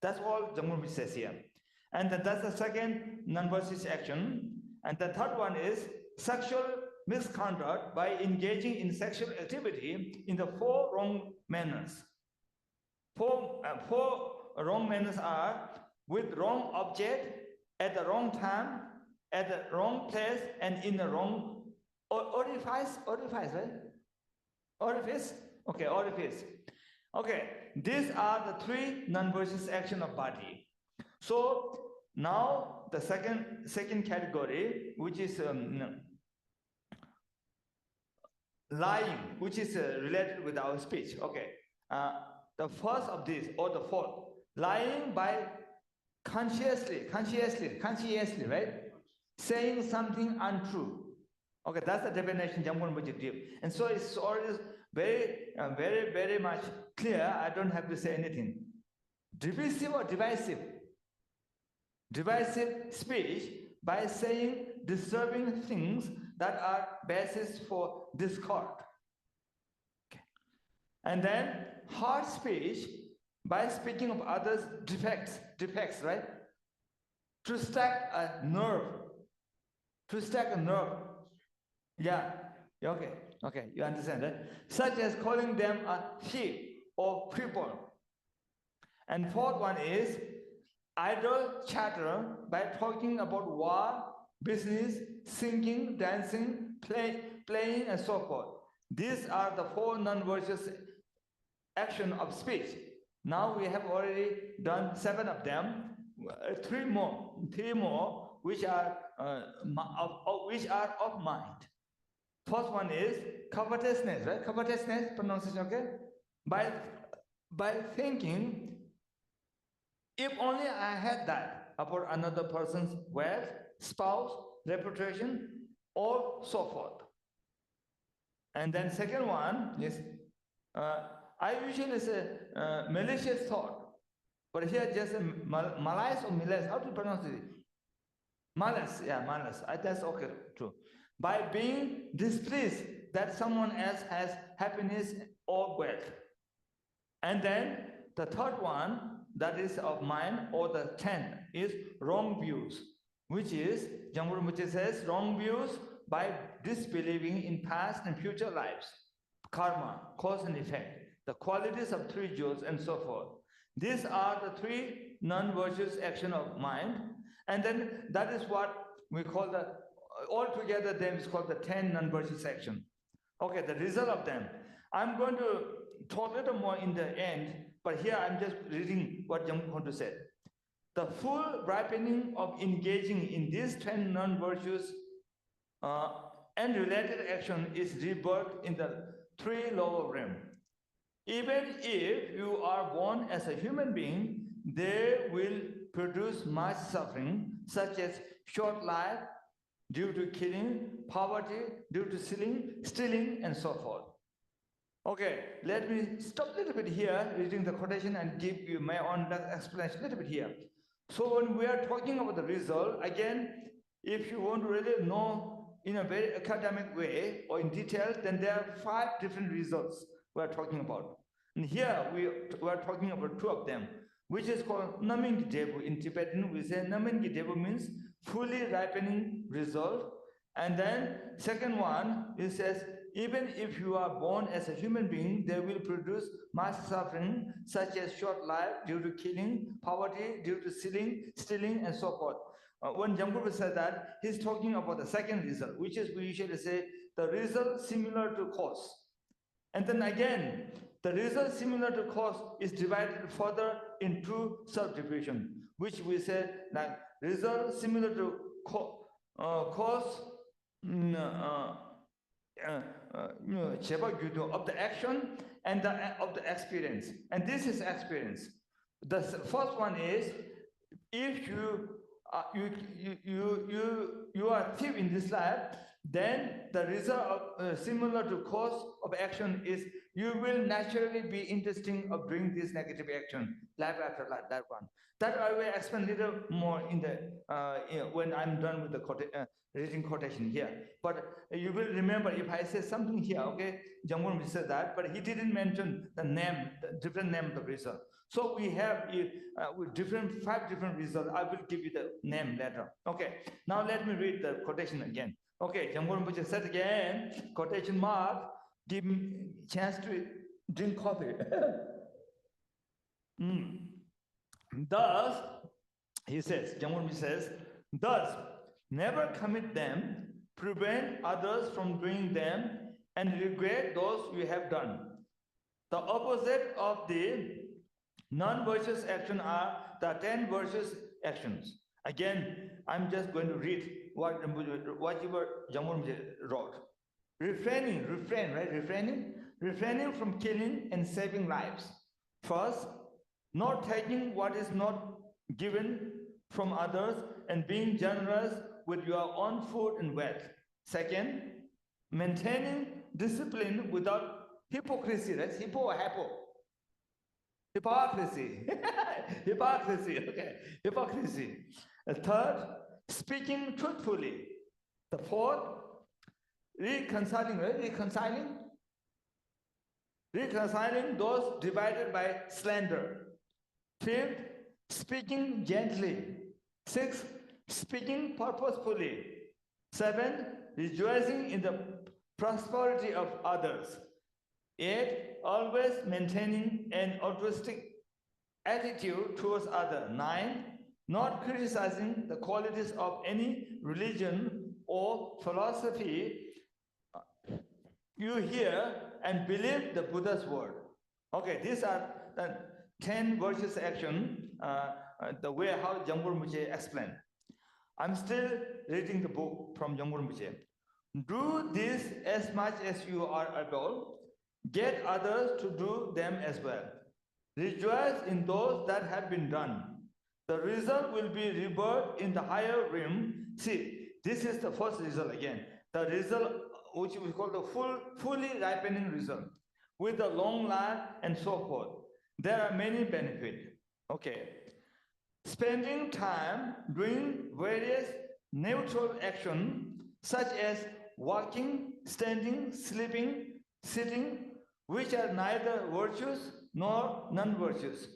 that's all Jamgon Rinpoche says here. And that's the second non-virtuous action. And the third one is sexual misconduct by engaging in sexual activity in the 4 wrong manners. 4 wrong manners are with wrong object, at the wrong time, at the wrong place and in the wrong orifice, right? Orifice? Okay, orifice. Okay, these are the three non-vicious action of body. So now the second category, which is lying, which is related with our speech. Okay, the first of this, or the fourth, lying by consciously, right? Saying something untrue. Okay, that's the definition Jamgon Bujit give. And so it's always very much clear. I don't have to say anything. Divisive or divisive? Divisive speech by saying disturbing things that are basis for discord. Okay. And then hard speech by speaking of others' defects, right? To stack a nerve. Yeah, okay, you understand, right? Such as calling them a thief or cripple. And fourth one is idle chatter by talking about war, business, singing, dancing, playing, and so forth. These are the four non-virtuous action of speech. Now we have already done 7 of them. Three more, which are of mind. First one is covetousness, right? Covetousness, pronunciation, okay? By thinking, if only I had that about another person's wealth, spouse, reputation, or so forth. And then second one is, I usually say malicious thought, but here just malice or malice, how to pronounce it? Malice, yeah, malice. That's okay, true. By being displeased that someone else has happiness or wealth. And then the third one, that is of mind, or the 10, is wrong views, which is, Jamguru Muchi says, wrong views by disbelieving in past and future lives, karma, cause and effect, the qualities of 3 jewels, and so forth. These are the 3 non-virtuous action of mind. And then that is what we call the, altogether them is called the 10 non-virtuous action. Okay, the result of them. I'm going to talk a little more in the end, but here I'm just reading what Jamkhondu said. The full ripening of engaging in these 10 non-virtuous and related action is rebirth in the 3 lower realm. Even if you are born as a human being, they will produce much suffering, such as short life due to killing, poverty due to stealing, and so forth. Okay, let me stop a little bit here, reading the quotation, and give you my own explanation a little bit here. So when we are talking about the result, again, if you want to really know in a very academic way or in detail, then there are 5 different results we are talking about. And here we are talking about 2 of them, which is called Namingi Debu. In Tibetan, we say Namingi Debu means fully ripening result. And then second one, it says, even if you are born as a human being, they will produce much suffering, such as short life due to killing, poverty due to stealing, and so forth. When Jamguru said that, he's talking about the second result, which is we usually say the result similar to cause. And then again, the result similar to cause is divided further into subdivision, which we say like result similar to cause of the action and of the experience. And this is experience. The first one is, if you are a thief in this life, then the result of, similar to cause of action is you will naturally be interested of doing this negative action life after life. That one. That I will explain a little more in the when I'm done with the reading quotation here. But you will remember if I say something here, okay, Jamguru said that, but he didn't mention the name, the different name of the result. So we have with 5 different results. I will give you the name later. Okay, now let me read the quotation again. Okay, Jamguru said again, quotation mark, give me chance to drink coffee. Thus, he says, Jamguru says, thus, Never commit them, prevent others from doing them, and regret those you have done. The opposite of the non-virtuous action are the 10 virtuous actions. Again, I'm just going to read what Jamur wrote. Refraining from killing and saving lives. First, not taking what is not given from others and being generous with your own food and wealth. Second, maintaining discipline without hypocrisy. That's hippo or hapo? Hypocrisy. Hypocrisy, okay. Hypocrisy. The third, speaking truthfully. The fourth, reconciling those divided by slander. Fifth, speaking gently. Sixth, speaking purposefully. Seven, rejoicing in the prosperity of others. Eight, always maintaining an altruistic attitude towards others. Nine, not criticizing the qualities of any religion or philosophy you hear and believe the Buddha's word. Okay, these are the 10 virtuous action, the way how Jamgur Muche explained. I'm still reading the book from Jamgur Muche. Do this as much as you are able. Get others to do them as well. Rejoice in those that have been done. The result will be rebirth in the higher realm. See, this is the first result again. The result which we call the fully ripening result, with a long life and so forth. There are many benefits. Okay. Spending time doing various neutral actions such as walking, standing, sleeping, sitting, which are neither virtuous nor non-virtuous,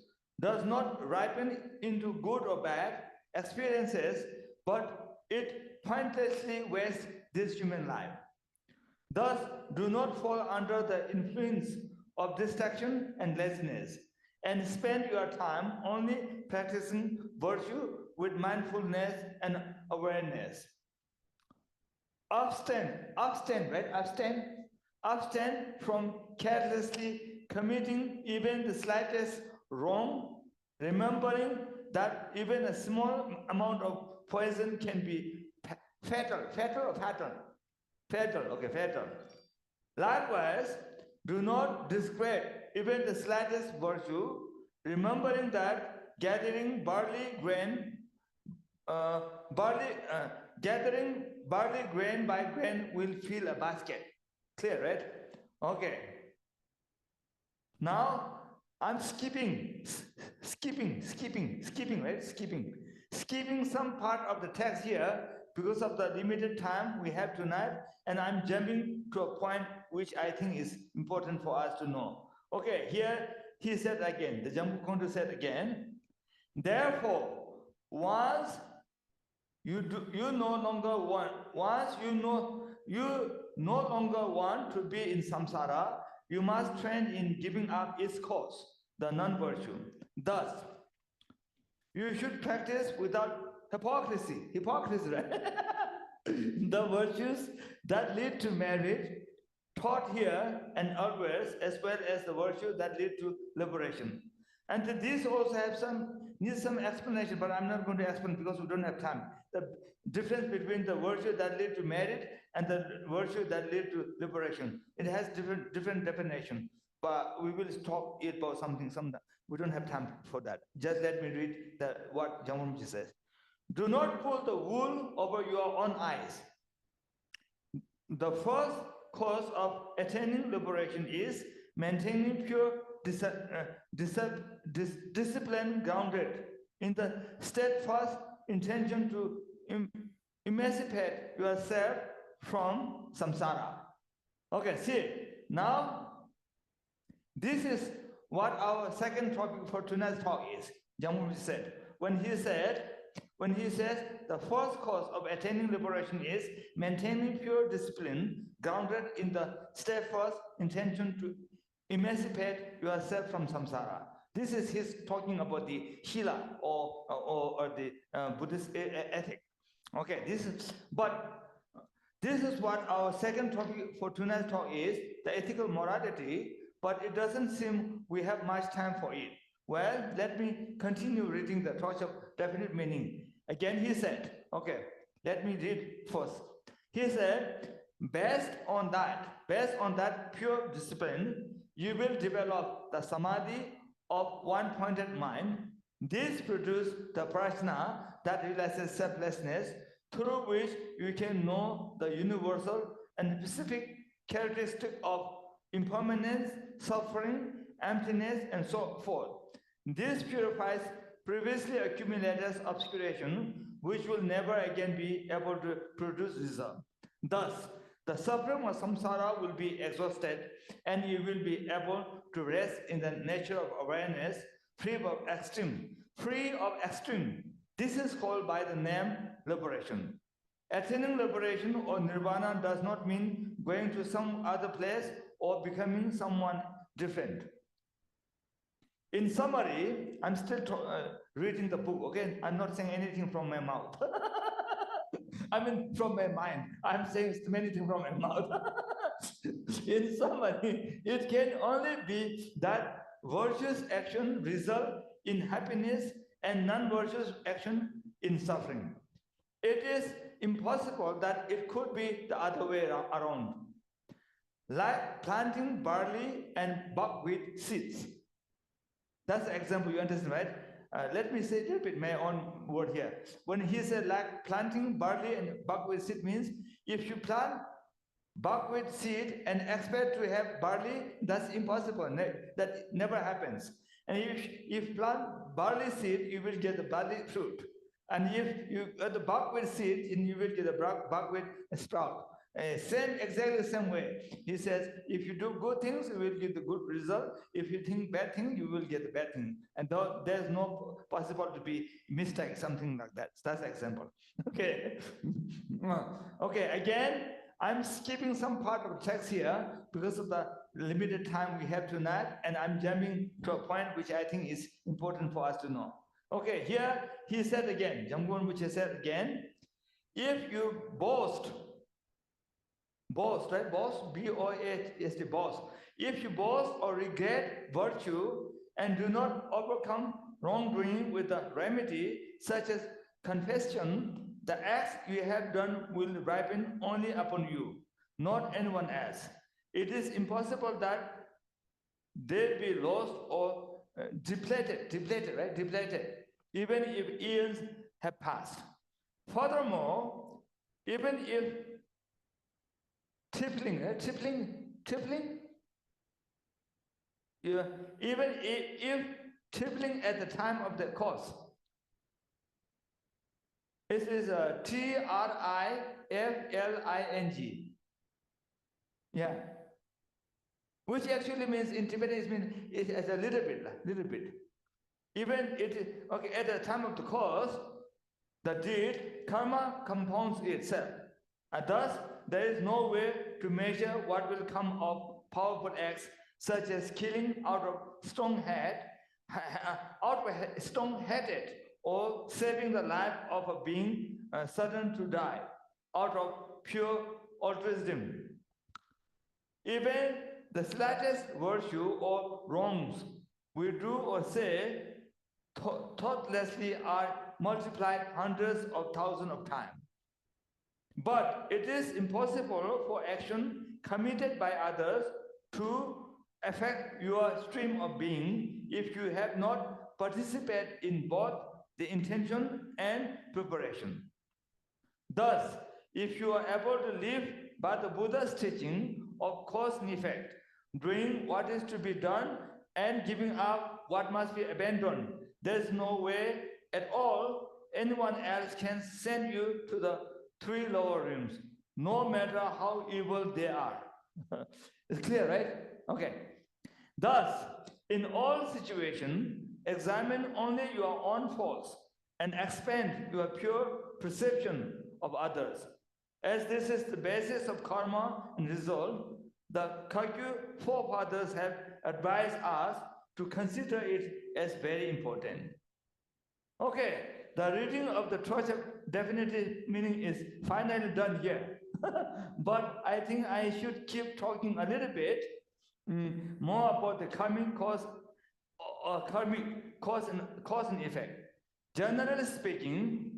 does not ripen into good or bad experiences, but it pointlessly wastes this human life. Thus, do not fall under the influence of distraction and laziness, and spend your time only practicing virtue with mindfulness and awareness. Abstain from carelessly committing even the slightest wrong, remembering that even a small amount of poison can be fatal. Likewise, do not discredit even the slightest virtue, remembering that gathering barley grain by grain will fill a basket. Clear, right? Okay. Now I'm skipping some part of the text here because of the limited time we have tonight, and I'm jumping to a point which I think is important for us to know. Okay, here he said again, the Jambu Kondu said again, therefore, once you no longer want to be in samsara, you must train in giving up its cause, the non-virtue. Thus, you should practice without hypocrisy, right? The virtues that lead to marriage, taught here and elsewhere, as well as the virtues that lead to liberation. And these also have need some explanation, but I'm not going to explain because we don't have time. The difference between the virtue that lead to marriage and the virtue that lead to liberation. It has different definition, but we will talk about something. We don't have time for that. Just let me read what Jamurji says. Do not pull the wool over your own eyes. The first cause of attaining liberation is maintaining pure discipline grounded in the steadfast intention to emancipate yourself from samsara. Okay, see, now this is what our second topic for tonight's talk is. Jamurji said, when he says the first cause of attaining liberation is maintaining pure discipline grounded in the steadfast intention to emancipate yourself from samsara. This is his talking about the Shila or the Buddhist ethic. Okay, this is what our second topic for tonight's talk is, the ethical morality, but it doesn't seem we have much time for it. Well, let me continue reading the Torch of Definite Meaning. Again, he said, okay, let me read first. He said, based on that pure discipline, you will develop the samadhi of one-pointed mind. This produces the prajna that realizes selflessness, through which you can know the universal and specific characteristic of impermanence, suffering, emptiness, and so forth. This purifies previously accumulated obscuration, which will never again be able to produce result. Thus, the suffering of samsara will be exhausted, and you will be able to rest in the nature of awareness, free of extreme. Free of extreme. This is called by the name liberation. Attaining liberation or nirvana does not mean going to some other place or becoming someone different. In summary, I'm still reading the book, okay? I'm not saying anything from my mouth. I mean, from my mind. I'm saying many things from my mouth. In summary, it can only be that virtuous action result in happiness and non-virtuous action in suffering. It is impossible that it could be the other way around. Like planting barley and buckwheat seeds. That's the example, you understand, right? Let me say, repeat my own word here. When he said like planting barley and buckwheat seed means, if you plant buckwheat seed and expect to have barley, that's impossible. That never happens. And if you plant barley seed, you will get the barley fruit. And if you get the buckwheat seed, you will get the buckwheat sprout. Exactly the same way. He says, if you do good things, you will get the good result. If you think bad thing, you will get the bad thing. And there's no possibility to be mistake, something like that. That's the example. Okay. Okay, again, I'm skipping some part of the text here because of the limited time we have tonight, and I'm jumping to a point which I think is important for us to know. Okay, here he said again, Jamgon which he said again, if you boast, right? Boast, B-O-A-S-T, boast. If you boast or regret virtue and do not overcome wrongdoing with a remedy such as confession, the acts you have done will ripen only upon you, not anyone else. It is impossible that they be lost or depleted, right? Depleted, even if years have passed. Furthermore, even if tippling, yeah, even if tippling at the time of the course, this is a Trifling. Yeah. Which actually means in Tibetan means it as a little bit. Even it, okay, at the time of the course, the deed, karma compounds itself. And thus, there is no way to measure what will come of powerful acts, such as killing out of stone-headed, or saving the life of a being certain to die, out of pure altruism. Even the slightest virtue or wrongs we do or say thoughtlessly are multiplied hundreds of thousands of times. But it is impossible for action committed by others to affect your stream of being if you have not participated in both the intention and preparation. Thus, if you are able to live by the Buddha's teaching of cause and effect, doing what is to be done and giving up what must be abandoned, there is no way at all anyone else can send you to the 3 lower realms, no matter how evil they are. It's clear, right? Okay. Thus, in all situations, examine only your own faults and expand your pure perception of others. As this is the basis of karma and result, the Kagyu forefathers have advised us to consider it as very important. Okay, the reading of the torch of definitive meaning is finally done here. But I think I should keep talking a little bit more about the karmic cause or karmic cause and effect. Generally speaking,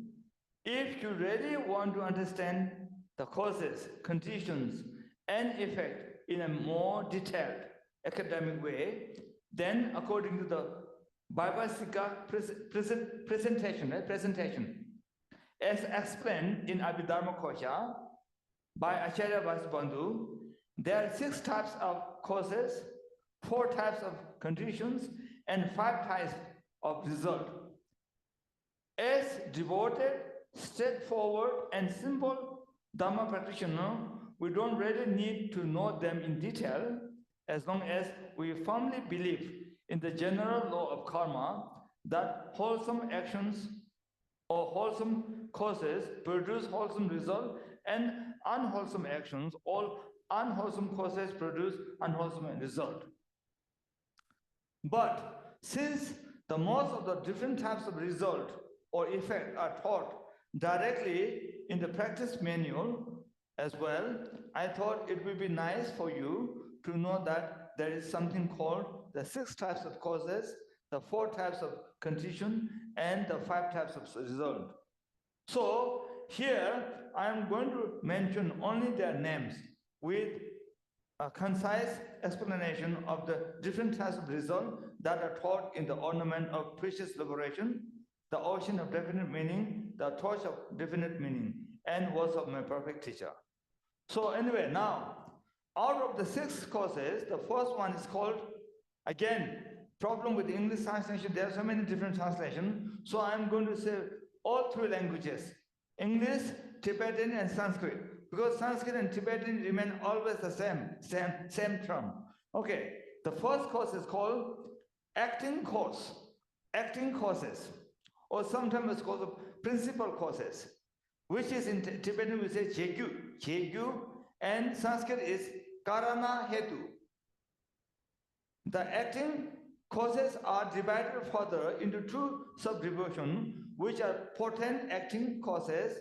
if you really want to understand the causes, conditions, and effect in a more detailed academic way, then according to the Vaibhasika presentation, as explained in Abhidharmakosha by Acharya Vasubandhu, there are 6 types of causes, 4 types of conditions, and 5 types of result. As devoted, straightforward, and simple Dharma practitioner, we don't really need to know them in detail as long as we firmly believe in the general law of karma that wholesome actions or wholesome causes produce wholesome result, and unwholesome actions or unwholesome causes produce unwholesome result. But since the most of the different types of result or effect are taught directly in the practice manual as well, I thought it would be nice for you to know that there is something called the 6 types of causes, the 4 types of condition, and the 5 types of result. So here I am going to mention only their names with a concise explanation of the different types of result that are taught in the ornament of precious liberation, the ocean of definite meaning, the torch of definite meaning, and words of my perfect teacher. So anyway, now, out of the 6 causes, the first one is called, again, problem with the English translation, there are so many different translations, so I'm going to say all 3 languages, English, Tibetan, and Sanskrit, because Sanskrit and Tibetan remain always the same term. Okay, the first cause is called acting causes, or sometimes it's called principal causes, which is in Tibetan we say Jegyu, and Sanskrit is Karana Hetu. The acting causes are divided further into 2 subdivisions, which are potent acting causes,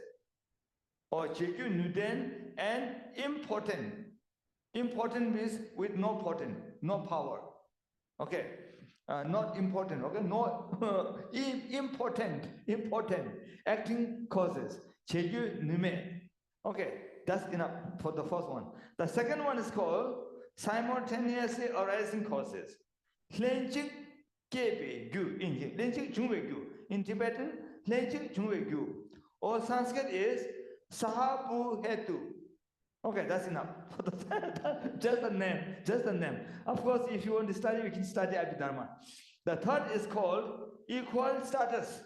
or Jegyu Nuden, and impotent. Impotent means with no potent, no power. Okay, not important. Okay, no important acting causes. Jegyu Nume. Okay, that's enough for the first one. The second one is called simultaneously arising causes. Lenchik Kebe Gyu in Tibetan, Lenchik Jungwe Gyu. Or Sanskrit is Sahabu Hetu. Okay, that's enough. Just the name. Of course, if you want to study, you can study Abhidharma. The third is called equal status.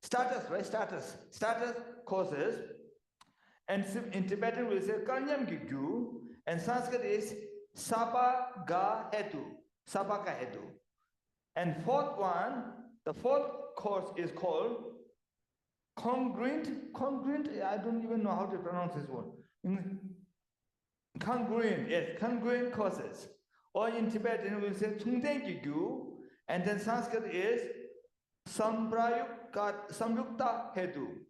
Status causes. And in Tibetan, we say Kanyam Gyu, and Sanskrit is Sabaka Hetu. And the fourth cause is called congruent, I don't even know how to pronounce this word. Congruent causes. Or in Tibetan, we say Tungdengyu, and then Sanskrit is Samyukta Hetu.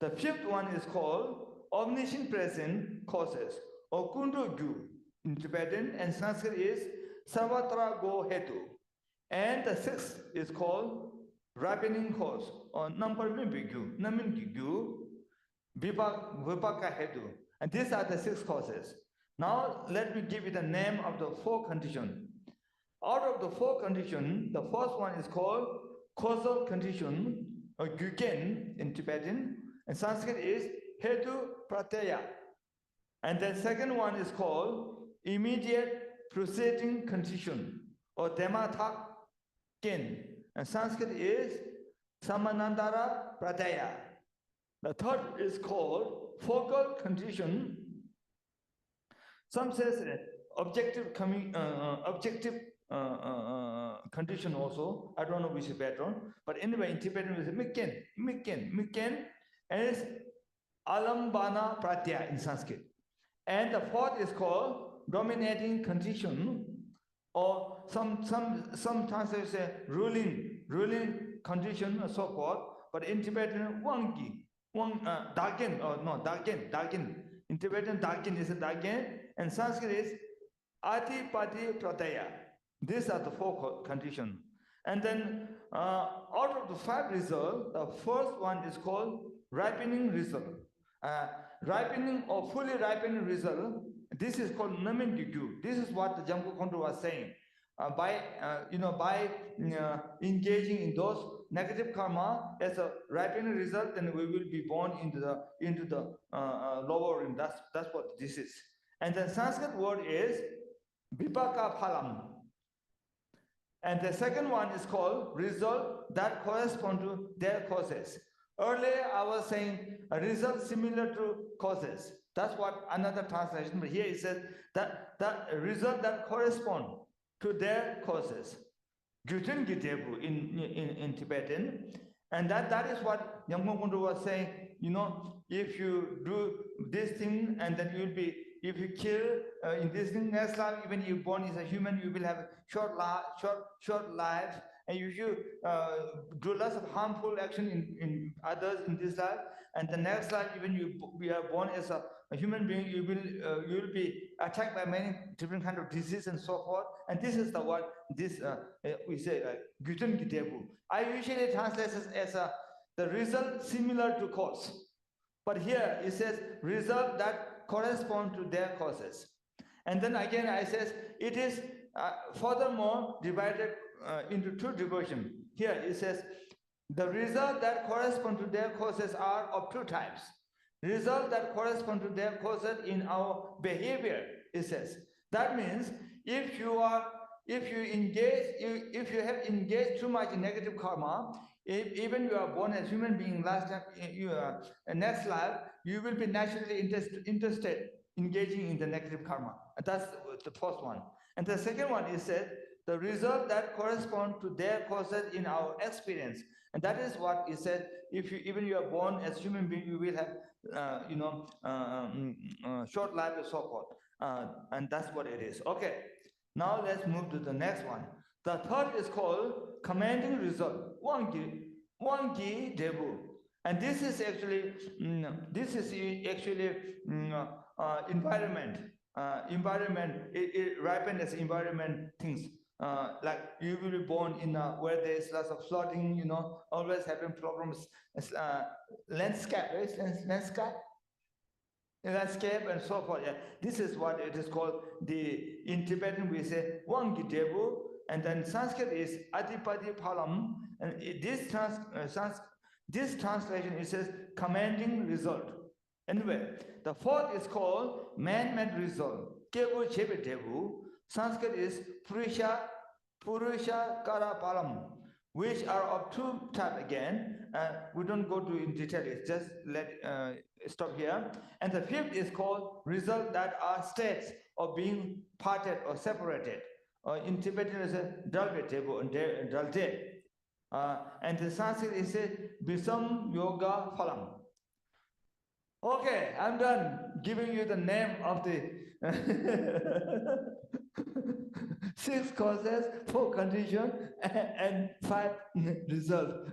The fifth one is called omniscient present causes, or Kundogyu in Tibetan, and Sanskrit is Sarvatra Go Hetu. And the sixth is called ripening cause, or Namin Vipaka Hetu. And these are the 6 causes. Now let me give you the name of the 4 conditions. Out of the 4 conditions, the first one is called causal condition, or Gyugen in Tibetan, and Sanskrit is Hetu Pratyaya. And the second one is called immediate preceding condition, or Dharmachakra, and Sanskrit is Samanandara Pratyaya. The third is called focal condition. Some says objective condition also. I don't know which is better. But anyway, in Tibetan we say Mikken, and it's Alambana Pratyaya in Sanskrit. And the fourth is called dominating condition, or sometimes they say ruling ruling condition, and so forth. But in Tibetan, Wangi, Dagen, or no, Dagen. In Tibetan, Dagen is a Dagen, and Sanskrit is Adipati Prataya. These are the four conditions. And then out of the 5 results, the first one is called ripening result. Ripening or fully ripening result, this is called Namin Gyu. This is what the Jambu Kondu was saying. By engaging in those negative karma as a ripening result, then we will be born into the lower rim. That's what this is. And the Sanskrit word is Vipaka Phalam. And the second one is called result that correspond to their causes. Earlier I was saying a result similar to causes. That's what another translation, but here it says that a result that correspond to their causes. Gyutun Gitebu in Tibetan. And that is what Nyangpo Kundu was saying, if you do this thing and then you'll be, if you kill in this thing, next life, even if you're born as a human, you will have a short life. And if you do lots of harmful action in others in this life, and the next life, even you are born as a human being, you will be attacked by many different kind of diseases and so forth. And this is we say Gyutun Gitebu. I usually translate this as the result similar to cause, but here it says result that correspond to their causes. And then again I says it is furthermore divided into 2 divisions. Here it says the result that correspond to their causes are of 2 types. Result that correspond to their causes in our behavior, it says. That means if you have engaged too much in negative karma, even you are born as human being last time, next life, you will be naturally interested engaging in the negative karma. That's the first one. And the second one is said the result that correspond to their causes in our experience. And that is what is said, if you are born as human being, you will have short life and so forth. And that's what it is. Okay, now let's move to the next one. The third is called commanding result, Wangi Debu. And this is actually environment. It ripen as environment things. Like you will be born in where there is lots of flooding, always having problems. Landscape, right? Landscape and so forth. Yeah. This is what it is called. In Tibetan we say Wangi Debu, and then Sanskrit is Adipati Phalam. And this translation it says commanding result. Anyway, the fourth is called man-made result. Kebu Chebe Debu. Sanskrit is Purusha Kara Palam, which are of 2 types again. We don't go to in detail, just stop here. And the fifth is called result that are states of being parted or separated. In Tibetan is a Dalbe Tebu and Dalte. And the Sanskrit is Bisam Yoga Phalam. Okay, I'm done giving you the name of the 6 causes, 4 conditions, and 5 results.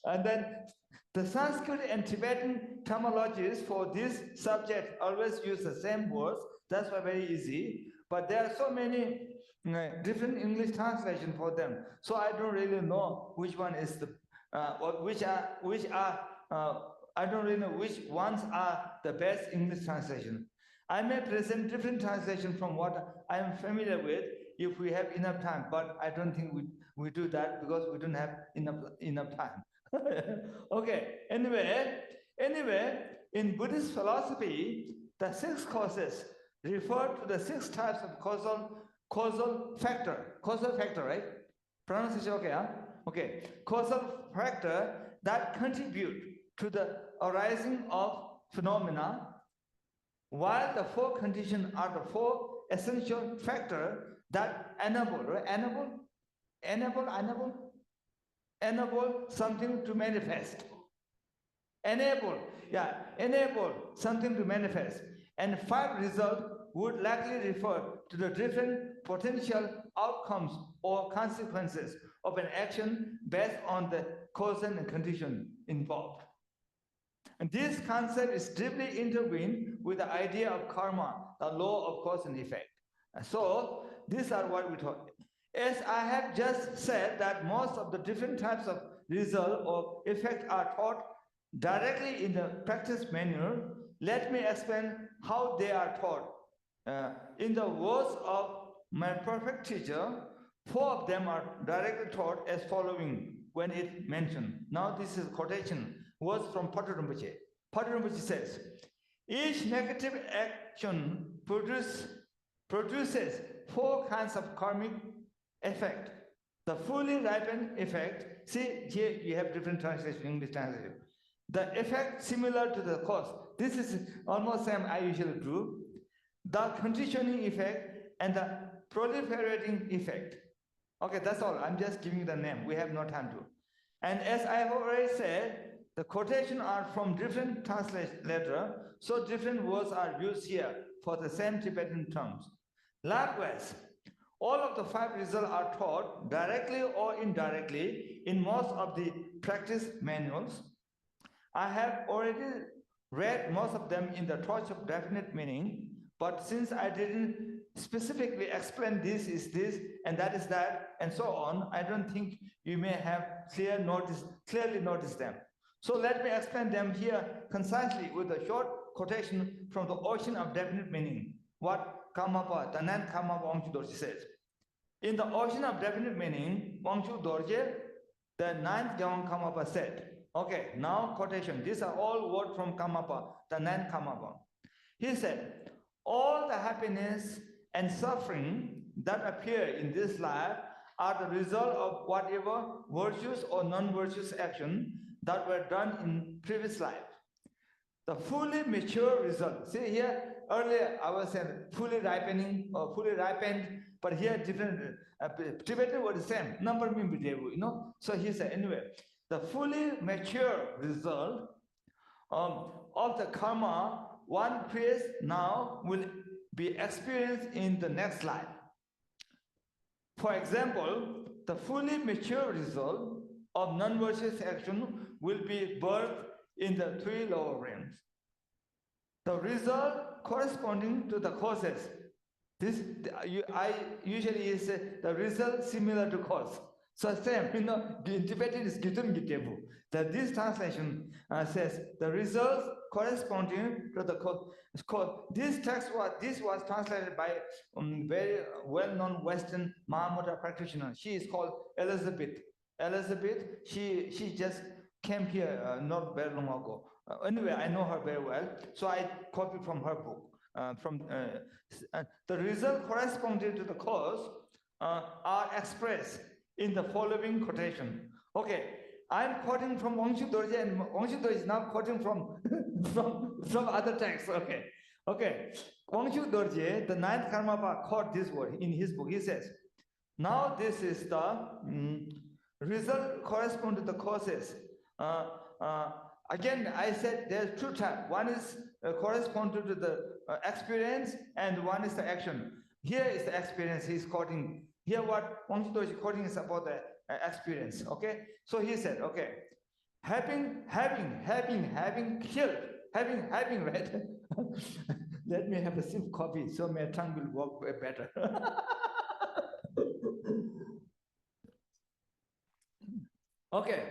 And then the Sanskrit and Tibetan terminologies for this subject always use the same words. That's why very easy. But there are so many different English translations for them. So I don't really know which one is I don't really know which ones are the best English translation. I may present different translation from what I am familiar with if we have enough time, but I don't think we do that because we don't have enough time. Okay, anyway, in Buddhist philosophy, the 6 causes refer to the 6 types of causal factor, right? Pronunciation okay, huh? Okay, causal factor that contribute to the arising of phenomena, while the 4 conditions are the 4 essential factors that enable, right? Enable something to manifest. Enable something to manifest. And 5 results would likely refer to the different potential outcomes or consequences of an action based on the cause and condition involved. And this concept is deeply intertwined with the idea of karma, the law of cause and effect. So these are what we talk. As I have just said that most of the different types of result or effect are taught directly in the practice manual, let me explain how they are taught. In the words of my perfect teacher, 4 of them are directly taught as following when it mentioned. Now this is quotation, words from Patrul Rinpoche. Patrul Rinpoche says, each negative action produces 4 kinds of karmic effect. The fully ripened effect, see here you have different translation, English translation. The effect similar to the cause. This is almost same I usually do. The conditioning effect and the proliferating effect. Okay, that's all. I'm just giving you the name. We have no time to. And as I have already said, the quotation are from different translator, so different words are used here for the same Tibetan terms. Likewise, all of the 5 results are taught directly or indirectly in most of the practice manuals. I have already read most of them in the Torch of Definite Meaning, but since I didn't specifically explain this is this and that is that and so on, I don't think you may have clearly noticed them. So let me explain them here concisely with a short quotation from the Ocean of Definite Meaning, what Karmapa, the 9th Karmapa Wangchu Dorje says. In the Ocean of Definite Meaning, Wangchu Dorje, the 9th Gyalwang Karmapa said, okay, now quotation, these are all words from Karmapa, the 9th Karmapa. He said, all the happiness and suffering that appear in this life are the result of whatever virtuous or non-virtuous action that were done in previous life. The fully mature result. See here, earlier I was saying fully ripening or fully ripened, but here different. Tibetan were the same. Number mean you know. So he said anyway, the fully mature result of the karma one creates now will be experienced in the next life. For example, the fully mature result of non-virtuous action will be birthed in the 3 lower realms. The result corresponding to the causes. I usually say the result similar to cause. So same, you know, in Tibetan is Gitun Gitebu. That this translation says the results corresponding to the cause. This was translated by very well-known Western Mahamudra practitioner. She is called Elizabeth. She just came here not very long ago. Anyway, I know her very well, so I copied from her book. The result corresponding to the cause are expressed in the following quotation. Okay, I'm quoting from Wangchu Dorje, and Wangchu Dorje is now quoting from other texts. Okay. Wangchu Dorje, the 9th Karmapa, quote this word in his book. He says, now this is the result correspond to the causes. Again, I said there's 2 types. One is corresponding to the experience, and one is the action. Here is the experience he's quoting. Here what Wangchu Dorje is quoting is about the experience. Okay, so he said, okay, having killed, right? Let me have a sip coffee so my tongue will work better. Okay,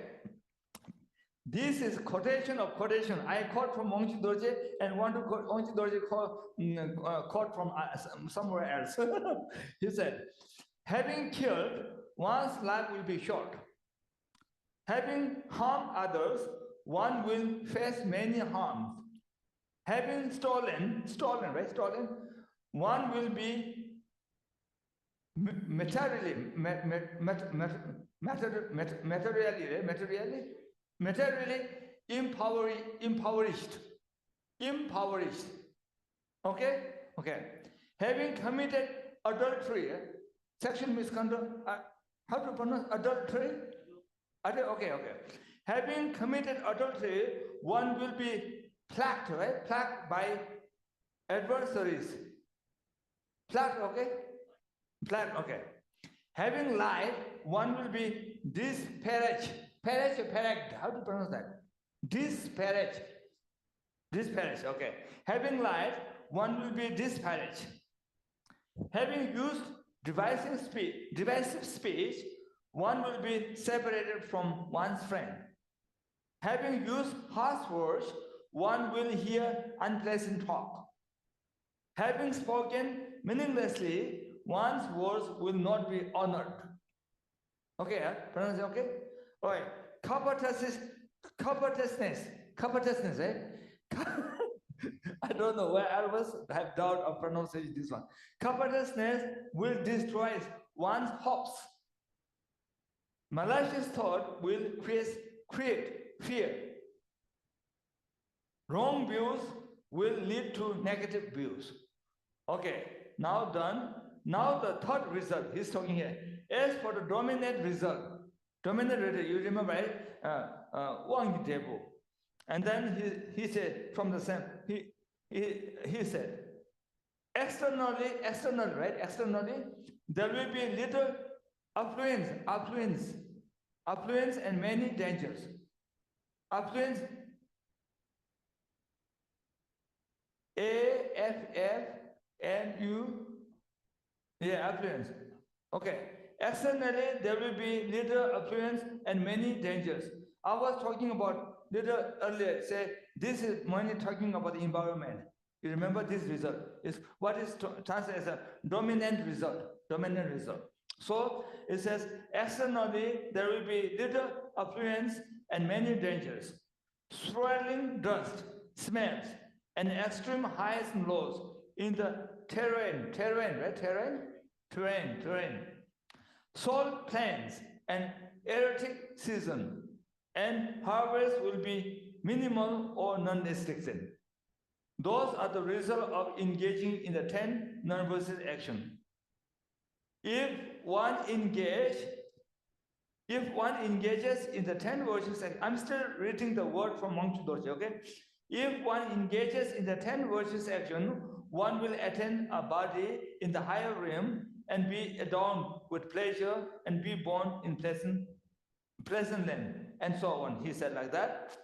this is quotation of quotation. I quote from Wangchu Dorje and want to quote Wangchu Dorje quote from somewhere else. He said, having killed, one's life will be short. Having harmed others, one will face many harms. Having stolen, one will be materially impoverished. Okay. Having committed adultery, sexual misconduct. How to pronounce adultery? Okay. Having committed adultery, one will be plagued, right? Plagued by adversaries. Plagued, okay? Having lied, one will be disparage. Parage or parag? How to pronounce that? Disparage. Disparage, okay. Having lied, one will be disparage. Having used divisive speech, one will be separated from one's friend. Having used harsh words, one will hear unpleasant talk. Having spoken meaninglessly, one's words will not be honored. Okay, pronounce it okay? All right, covetousness, eh? I don't know where I was have doubt of pronouncing this one. Covetousness will destroy one's hopes. Malicious thought will create fear. Wrong views will lead to negative views. Okay, now done. Now the third result, he's talking here. As for the dominant result, you remember, right? Wang Debu. And then he said from the same, he said, externally, right? Externally, there will be little affluence and many dangers. Affluence, affluence. Okay. Externally, there will be little affluence and many dangers. I was talking about little earlier, say, this is mainly talking about the environment. You remember this result is what is translated as a dominant result. So it says, externally, there will be little affluence and many dangers. Swirling dust, smells, and extreme highs and lows in the terrain. Salt plains and erratic season, and harvest will be minimal or non-existent. Those are the result of engaging in the 10 non-versus action. If one engages in the 10 versus action, I'm still reading the word from Mangchu Dorje, okay? If one engages in the 10 versus action, one will attain a body in the higher realm and be adorned with pleasure and be born in pleasant land, and so on. He said like that.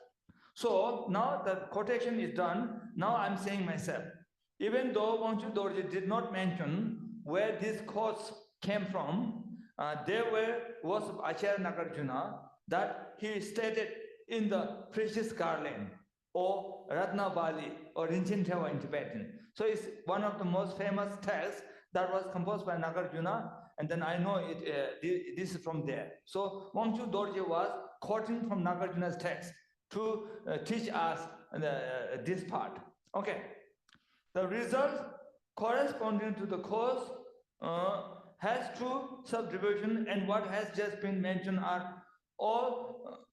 So now the quotation is done. Now I'm saying myself, even though Wangchu Dorje did not mention where these quotes came from, there was Acharya Nagarjuna that he stated in the Precious Garland or Ratnavali or Rinchen Thewa in Tibetan. So it's one of the most famous texts that was composed by Nagarjuna, and then I know this is from there. So Wangchu Dorje was quoting from Nagarjuna's text to teach us this part. Okay, the result corresponding to the cause has true subdivision, and what has just been mentioned are all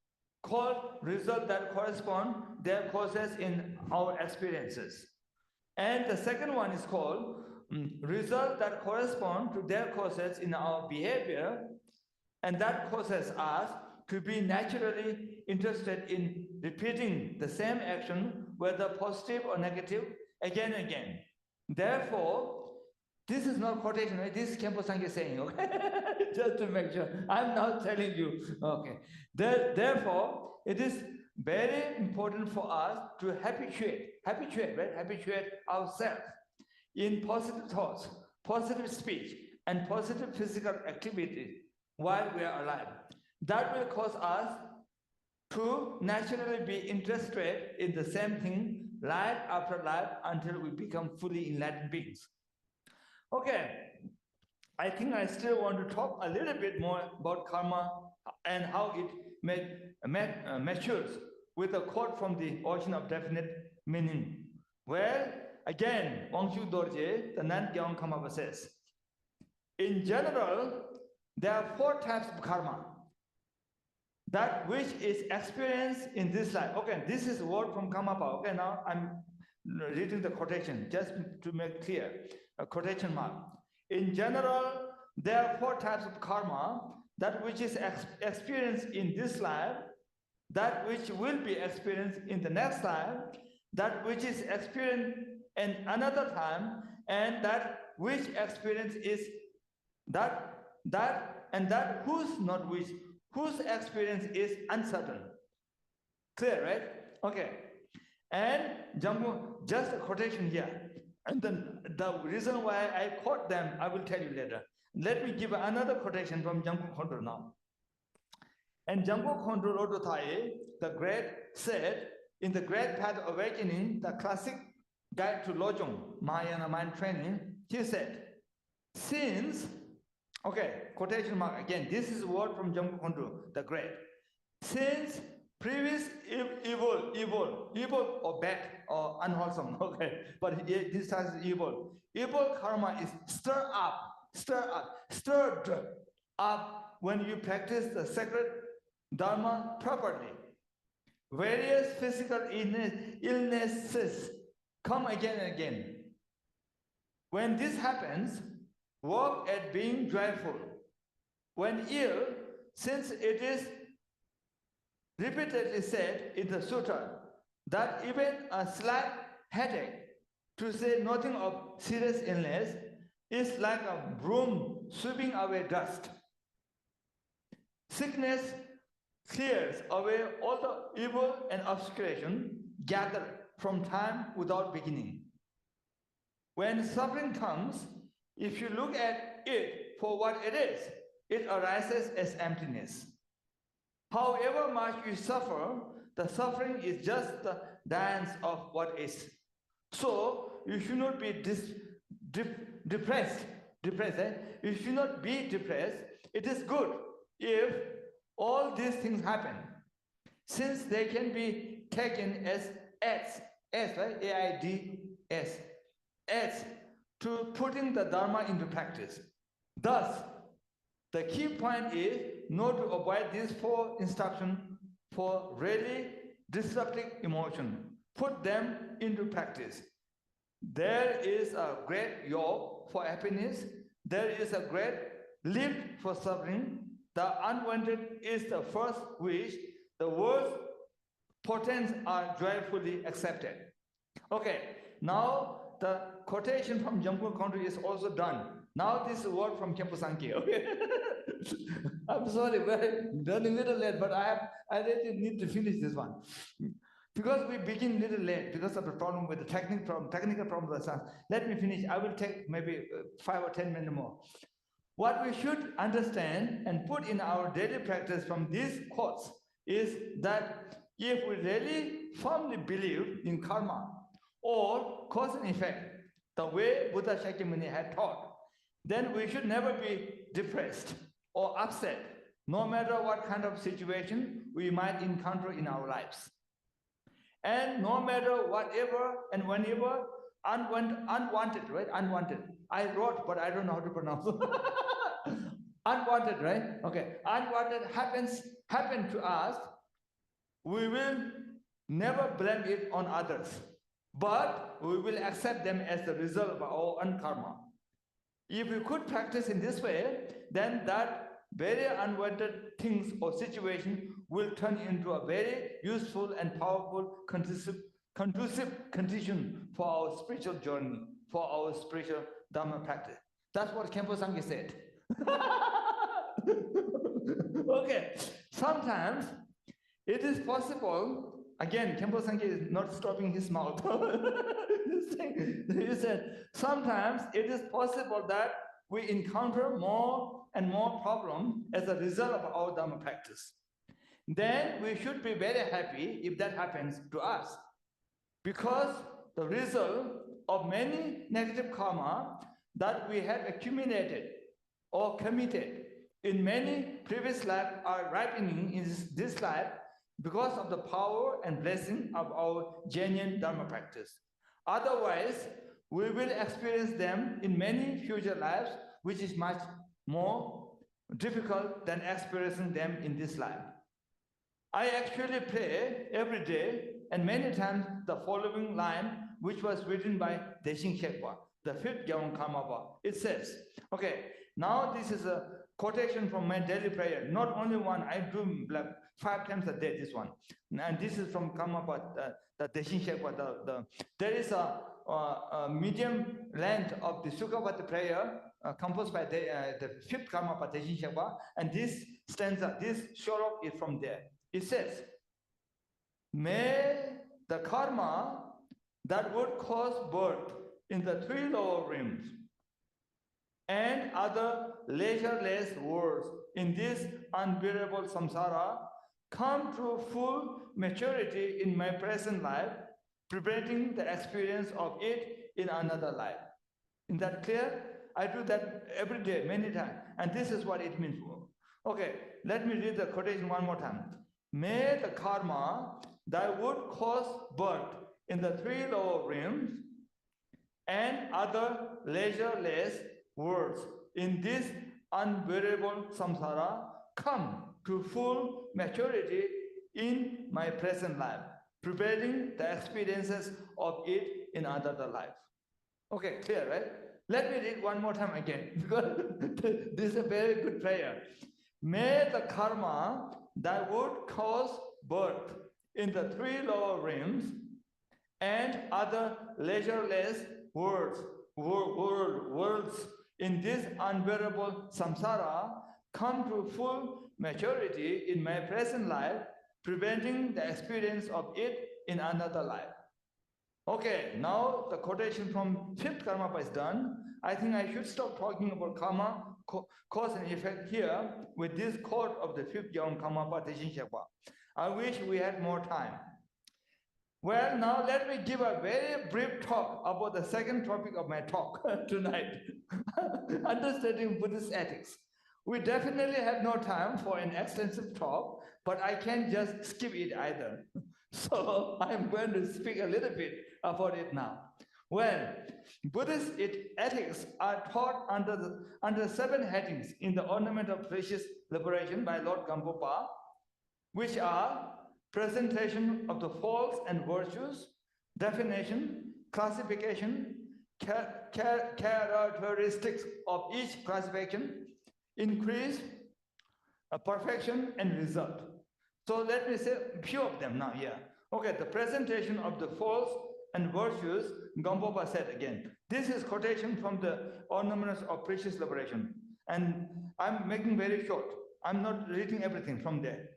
called results that correspond their causes in our experiences. And the second one is called results that correspond to their causes in our behavior, and that causes us to be naturally interested in repeating the same action, whether positive or negative, again and again. Therefore, this is not quotation, right? This is Khenpo Sangye saying, okay? Just to make sure. I'm now telling you, okay. Therefore, it is very important for us to habituate ourselves in positive thoughts, positive speech, and positive physical activity while we are alive. That will cause us to naturally be interested in the same thing life after life until we become fully enlightened beings. Okay, I think I still want to talk a little bit more about karma and how it matures with a quote from the Ocean of Definite Meaning. Well, again, Wangchu Dorje, the Nangyang Karma says, in general, there are 4 types of karma. That which is experienced in this life. Okay, this is a word from Karmapa. Okay, now I'm reading the quotation just to make clear. A quotation mark. In general, there are 4 types of karma. That which is experienced in this life, that which will be experienced in the next life, that which is experienced in another time, and that which experience is that and that whose not which, whose experience is uncertain. Clear, right? Okay. And Jampu, just a quotation here. And then the reason why I quote them, I will tell you later. Let me give another quotation from Jampu Khondro now. And Jampu Khondro Rodothai, the great, said, in the Great Path of Awakening, the classic guide to Lojong, Mahayana mind training, he said, since, okay, quotation mark again, this is a word from Jampu Khondro, the great. Since previous evil or bad or unwholesome, okay, but this time is evil. Evil karma is stirred up when you practice the sacred Dharma properly. Various physical illnesses come again and again. When this happens, work at being joyful. When ill, since it is repeatedly said in the sutra that even a slight headache, to say nothing of serious illness, is like a broom sweeping away dust. Sickness clears away all the evil and obscuration gathered from time without beginning. When suffering comes, if you look at it for what it is, it arises as emptiness. However much you suffer, the suffering is just the dance of what is. So you should not be depressed. You should not be depressed. It is good if all these things happen, since they can be taken as aids, right? AIDS, aids to putting the Dharma into practice. Thus, the key point is not to avoid these four instructions for really disrupting emotion. Put them into practice. There is a great yoke for happiness. There is a great lift for suffering. The unwanted is the first wish. The worst portents are joyfully accepted. Okay, now the quotation from Jampu Khondro is also done. Now this is a word from Khenpo Sangye. Okay? I'm sorry, we're running a little late, but I really need to finish this one. Because we begin a little late because of the problem with the technical problem. Let me finish. I will take maybe 5 or 10 minutes more. What we should understand and put in our daily practice from these quotes is that if we really firmly believe in karma or cause and effect, the way Buddha Shakyamuni had taught, then we should never be depressed or upset, no matter what kind of situation we might encounter in our lives. And no matter whatever and whenever unwanted, right? Unwanted. I wrote, but I don't know how to pronounce. Unwanted, right? Okay. Unwanted happen to us. We will never blame it on others, but we will accept them as the result of our own karma. If we could practice in this way, then that very unwanted things or situation will turn into a very useful and powerful, conducive condition for our spiritual journey, for our spiritual Dharma practice. That's what Khenpo Sangye said. Okay, sometimes it is possible, again, Khenpo Sangye is not stopping his mouth. He said, sometimes it is possible that we encounter more and more problems as a result of our Dharma practice. Then we should be very happy if that happens to us, because the result of many negative karma that we have accumulated or committed in many previous lives are ripening in this life because of the power and blessing of our genuine Dharma practice. Otherwise, we will experience them in many future lives, which is much more difficult than experiencing them in this life. I actually pray every day and many times the following line, which was written by Deshin Sherpa, the fifth Gyalwang Karmapa. It says, okay, now this is a quotation from my daily prayer. Not only one, I do like 5 times a day, this one. And this is from Karmapa, the Deshin Sherpa. There is a medium length of the Sukhavati prayer composed by the fifth karma by Deshin Sherpa, and this stanza, this shorok is from there. It says, may the karma that would cause birth in the three lower realms and other leisureless worlds in this unbearable samsara come to full maturity in my present life, preventing the experience of it in another life. Is that clear? I do that every day, many times, and this is what it means. Okay, let me read the quotation one more time. May the karma that would cause birth in the three lower realms and other leisureless worlds in this unbearable samsara come to full maturity in my present life, preventing the experiences of it in another life. Okay, clear, right? Let me read one more time again, because this is a very good prayer. May the karma that would cause birth in the three lower realms and other leisureless worlds in this unbearable samsara come to full maturity in my present life, preventing the experience of it in another life. Okay, now the quotation from fifth karma is done. I think I should stop talking about karma, cause and effect here with this quote of the fifth Yom Karma Deshin Sherpa. I wish we had more time. Well, now let me give a very brief talk about the second topic of my talk tonight, understanding Buddhist ethics. We definitely have no time for an extensive talk, but I can't just skip it either. So I'm going to speak a little bit about it now. Well, Buddhist ethics are taught under 7 headings in the Ornament of Precious Liberation by Lord Gampopa, which are presentation of the faults and virtues, definition, classification, characteristics of each classification, increase, perfection, and result. So let me say a few of them now here. Okay, the presentation of the faults and virtues, Gampopa said again. This is quotation from the Ornaments of Precious Liberation. And I'm making very short. I'm not reading everything from there.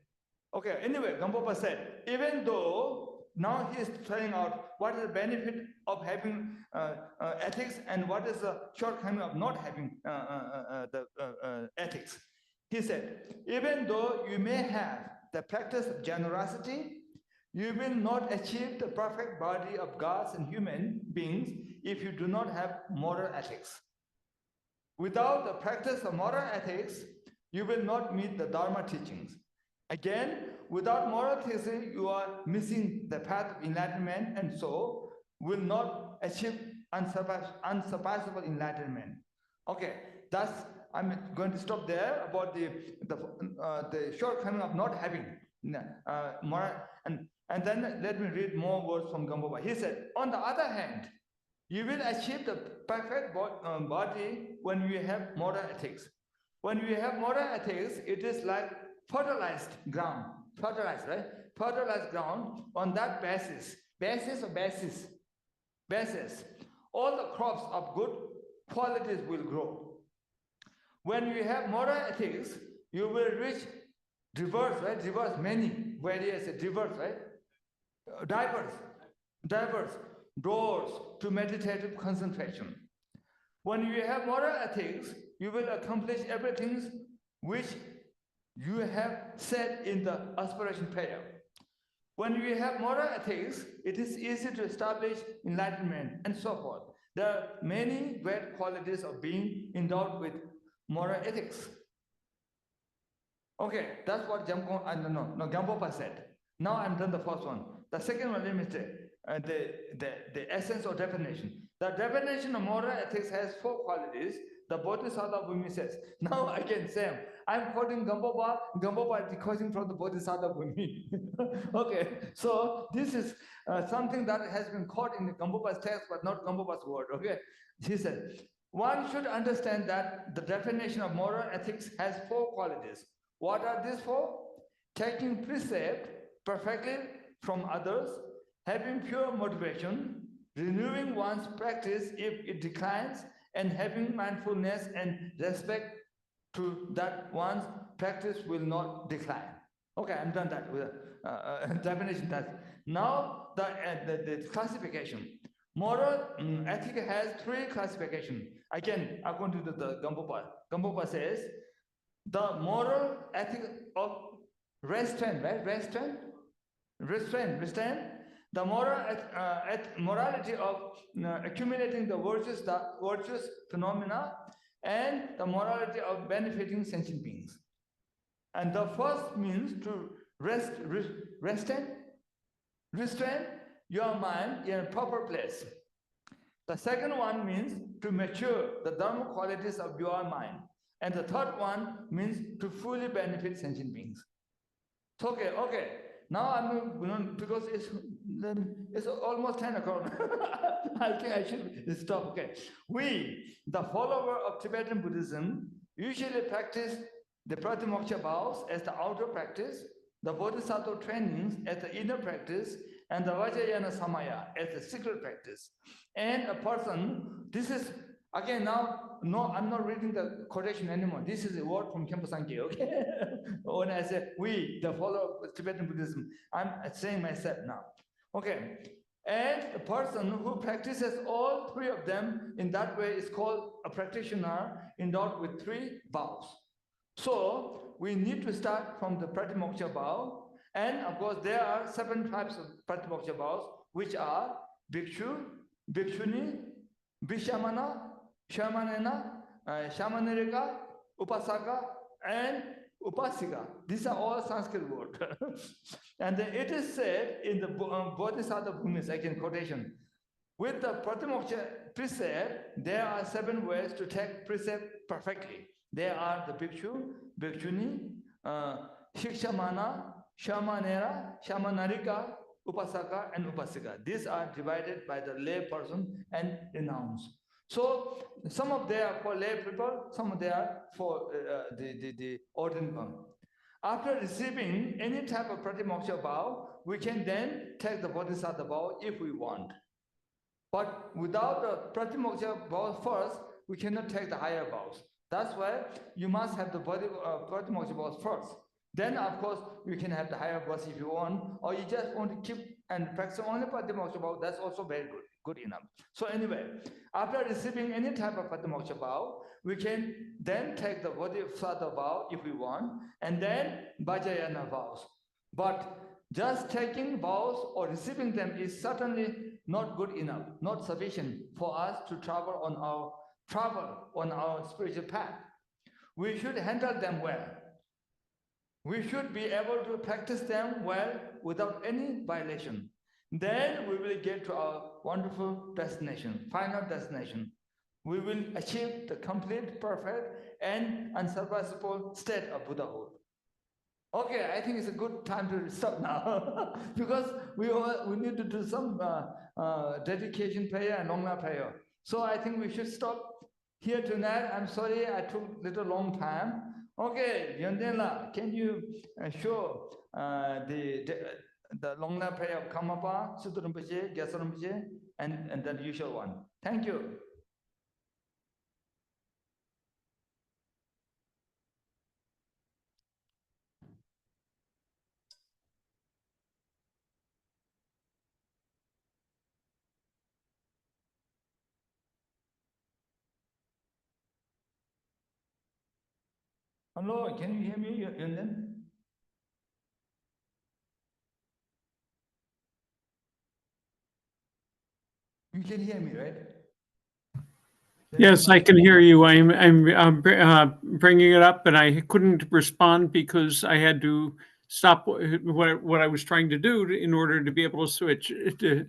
Okay, anyway, Gampopa said, even though now he is telling out what is the benefit of having ethics and what is the shortcoming of not having ethics. He said, even though you may have the practice of generosity, you will not achieve the perfect body of gods and human beings if you do not have moral ethics. Without the practice of moral ethics, you will not meet the Dharma teachings. Again, without moral teaching, you are missing the path of enlightenment and so will not achieve unsurpassable enlightenment. Okay, I'm going to stop there about the shortcoming of not having moral. And then let me read more words from Gampopa. He said, on the other hand, you will achieve the perfect body when you have moral ethics. When you have moral ethics, it is like fertilized ground. Fertilized, right? Fertilized ground. On that basis, all the crops of good qualities will grow. When you have moral ethics, you will reach diverse, right? Diverse, many, various, diverse, right? Diverse doors to meditative concentration. When you have moral ethics, you will accomplish everything which you have said in the aspiration prayer. When you have moral ethics, it is easy to establish enlightenment and so forth. There are many great qualities of being endowed with moral ethics. Okay, that's what Gampopa said. Now I'm done the first one. The second one, let me say, the essence or definition. The definition of moral ethics has 4 qualities. The Bodhisattva Bhumi says. Now again, Sam, I'm quoting Gampopa is quoting from the Bodhisattva Bhumi. Okay, so this is something that has been caught in the Gampopa's text, but not Gampopa's word. Okay, he said, one should understand that the definition of moral ethics has 4 qualities. What are these 4? Taking precept perfectly from others, having pure motivation, renewing one's practice if it declines, and having mindfulness and respect to that, one's practice will not decline. Okay, I'm done that with definition. That now the classification. Moral ethic has 3 classifications. Again, according to the Gampopa. Gampopa says the moral ethic of restraint, right? Restraint. The morality of accumulating the virtuous phenomena, and the morality of benefiting sentient beings. And the first means to restrain your mind in a proper place. The second one means to mature the Dharma qualities of your mind. And the third one means to fully benefit sentient beings. So, okay. Now I'm because it's almost 10 o'clock. I think I should stop. Okay. We, the follower of Tibetan Buddhism, usually practice the Pratimoksha vows as the outer practice, the Bodhisattva trainings as the inner practice, and the Vajrayana Samaya as the secret practice. And a person, this is, again, now, no, I'm not reading the quotation anymore. This is a word from Khenpo Sangye, okay? When I say we, the follower of Tibetan Buddhism, I'm saying myself now. Okay. And a person who practices all 3 of them in that way is called a practitioner endowed with 3 vows. So we need to start from the Pratimoksha vow. And of course, there are 7 types of Pratimoksha vows, which are Bhikshu, Bhikshuni, Vishamana, Shamanena, Shamanarika, Upasaka, and Upasika. These are all Sanskrit words. And it is said in the Bodhisattva Bhumis, again quotation, with the Pratimoksha precept, there are 7 ways to take precept perfectly. There are the Bhikshu, Bhikshuni, Shikshamana, Shamanera, Shamanarika, Upasaka, and Upasika. These are divided by the lay person and renounced. So some of them are for lay people, some of them are for the ordinary one. After receiving any type of Pratimoksha vow, we can then take the Bodhisattva vow if we want. But without the Pratimoksha vow first, we cannot take the higher vows. That's why you must have the Pratimoksha vows first. Then, of course, you can have the higher vows if you want, or you just want to keep and practice only Pratimoksha vow. That's also very good enough. So anyway, after receiving any type of Pratimoksha vow, we can then take the Bodhisattva vow if we want, and then Vajrayana vows. But just taking vows or receiving them is certainly not good enough, not sufficient for us to travel on our spiritual path. We should handle them well. We should be able to practice them well without any violation. Then we will get to our wonderful destination, final destination. We will achieve the complete, perfect, and unsurpassable state of Buddhahood. Okay, I think it's a good time to stop now because we need to do some dedication prayer and long prayer. So I think we should stop here tonight. I'm sorry I took a little long time. Okay, Yondenla, can you show the long prayer of Kamapa, Sudurumbache, Gyasarumbache, and the usual one? Thank you. Hello, can you hear me, Yonden? You can hear me, right? Yes, I can hear you. I'm bringing it up, and I couldn't respond because I had to stop what I was trying to do in order to be able to switch. Okay.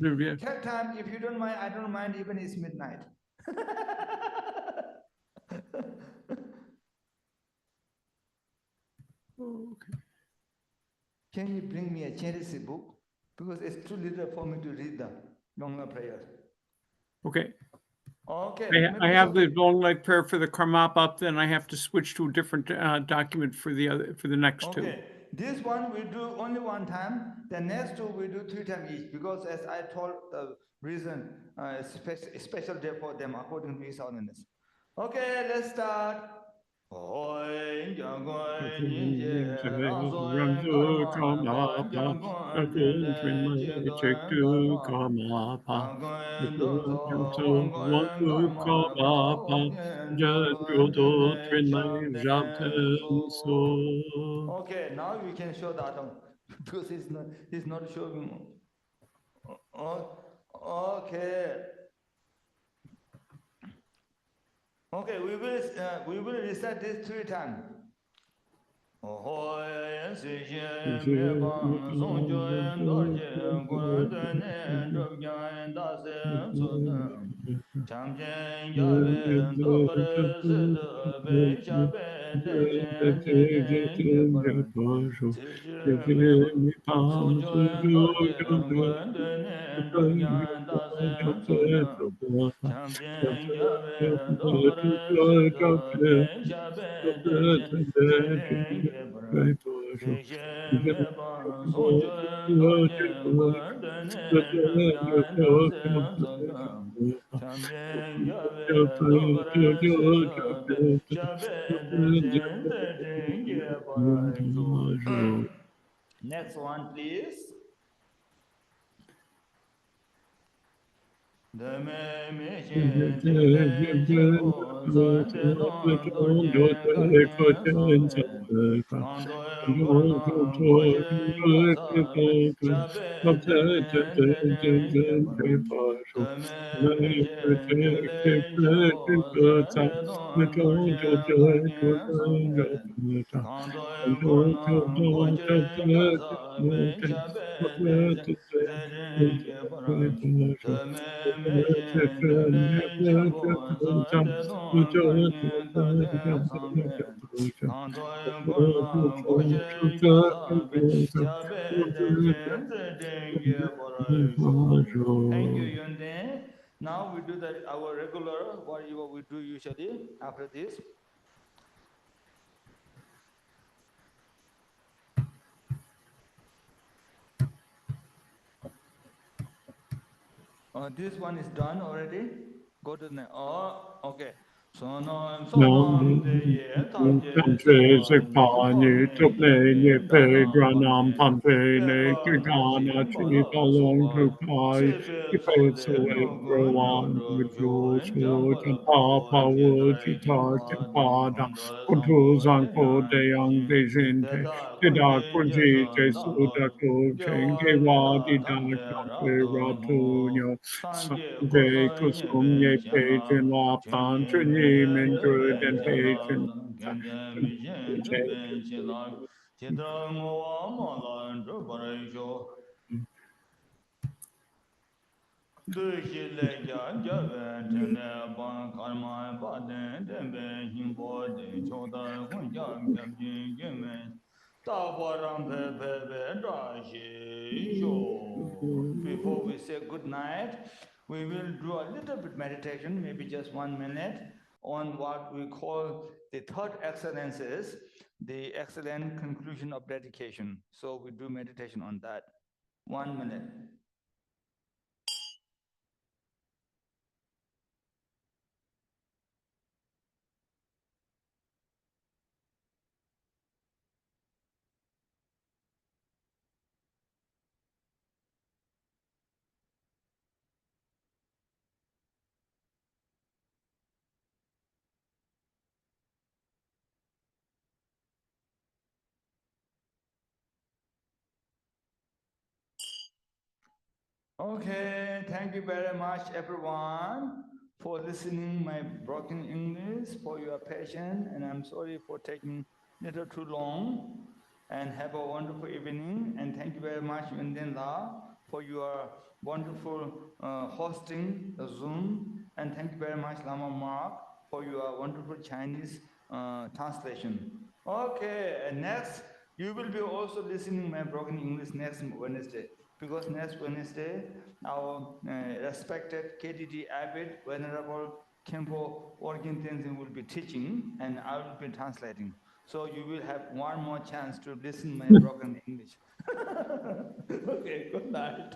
Take time, if you don't mind. I don't mind even it's midnight. Okay. Can you bring me a Chinese book? Because it's too little for me to read the longer prayers. Okay. Okay. I have the long leg prayer for the Karmapa up, then I have to switch to a different document for the next 2. Okay. This one we do only one time. The next 2 we do 3 times each, because as I told the reason, special day for them according to his holiness. Okay, let's start. Oi, Jagoi, Nije, Ransoi, Karma, Jagoi, Trinley, check to Karma, Jagoi, Dozo, Wangoi, Karma, Jagoi, Trinley, Shabden, Jabten, so. Okay, now we can show that because he's not showing. Okay. Okay, we will recite this 3 times. Next one, please. Thank you, Yunde. Now we do our regular, what we do usually after this. This one is done already. Go to the next. Oh, okay. Sonam de Pani, Tupne, Pedranam, Pampene, Kigana, Chipa, Long to Pai, Kipeso, Rowan, Vidro, So, Papa, Wood, Chitar, Tempada, Kuntuzanko, De Young Vigente, Tida Kunji, Jesuda, Cheng, Wadi, Dan, Ratunya, Sangye, Kusum, Ye, Page, and Lapan, Trinim, and Good, and Page, and Before we say good night, we will do a little bit meditation, maybe just 1 minute, on what we call the third excellences, the excellent conclusion of dedication. So we do meditation on that. 1 minute. Okay, thank you very much, everyone, for listening my broken English, for your patience, and I'm sorry for taking a little too long. And have a wonderful evening. And thank you very much, Yunden La, for your wonderful hosting the Zoom. And thank you very much, Lama Mark, for your wonderful Chinese translation. Okay, and next, you will be also listening my broken English next Wednesday. Because next Wednesday, our respected KDD Abbot, Venerable Khenpo Orgin Tenzin will be teaching, and I will be translating. So you will have one more chance to listen my broken English. Okay, good night.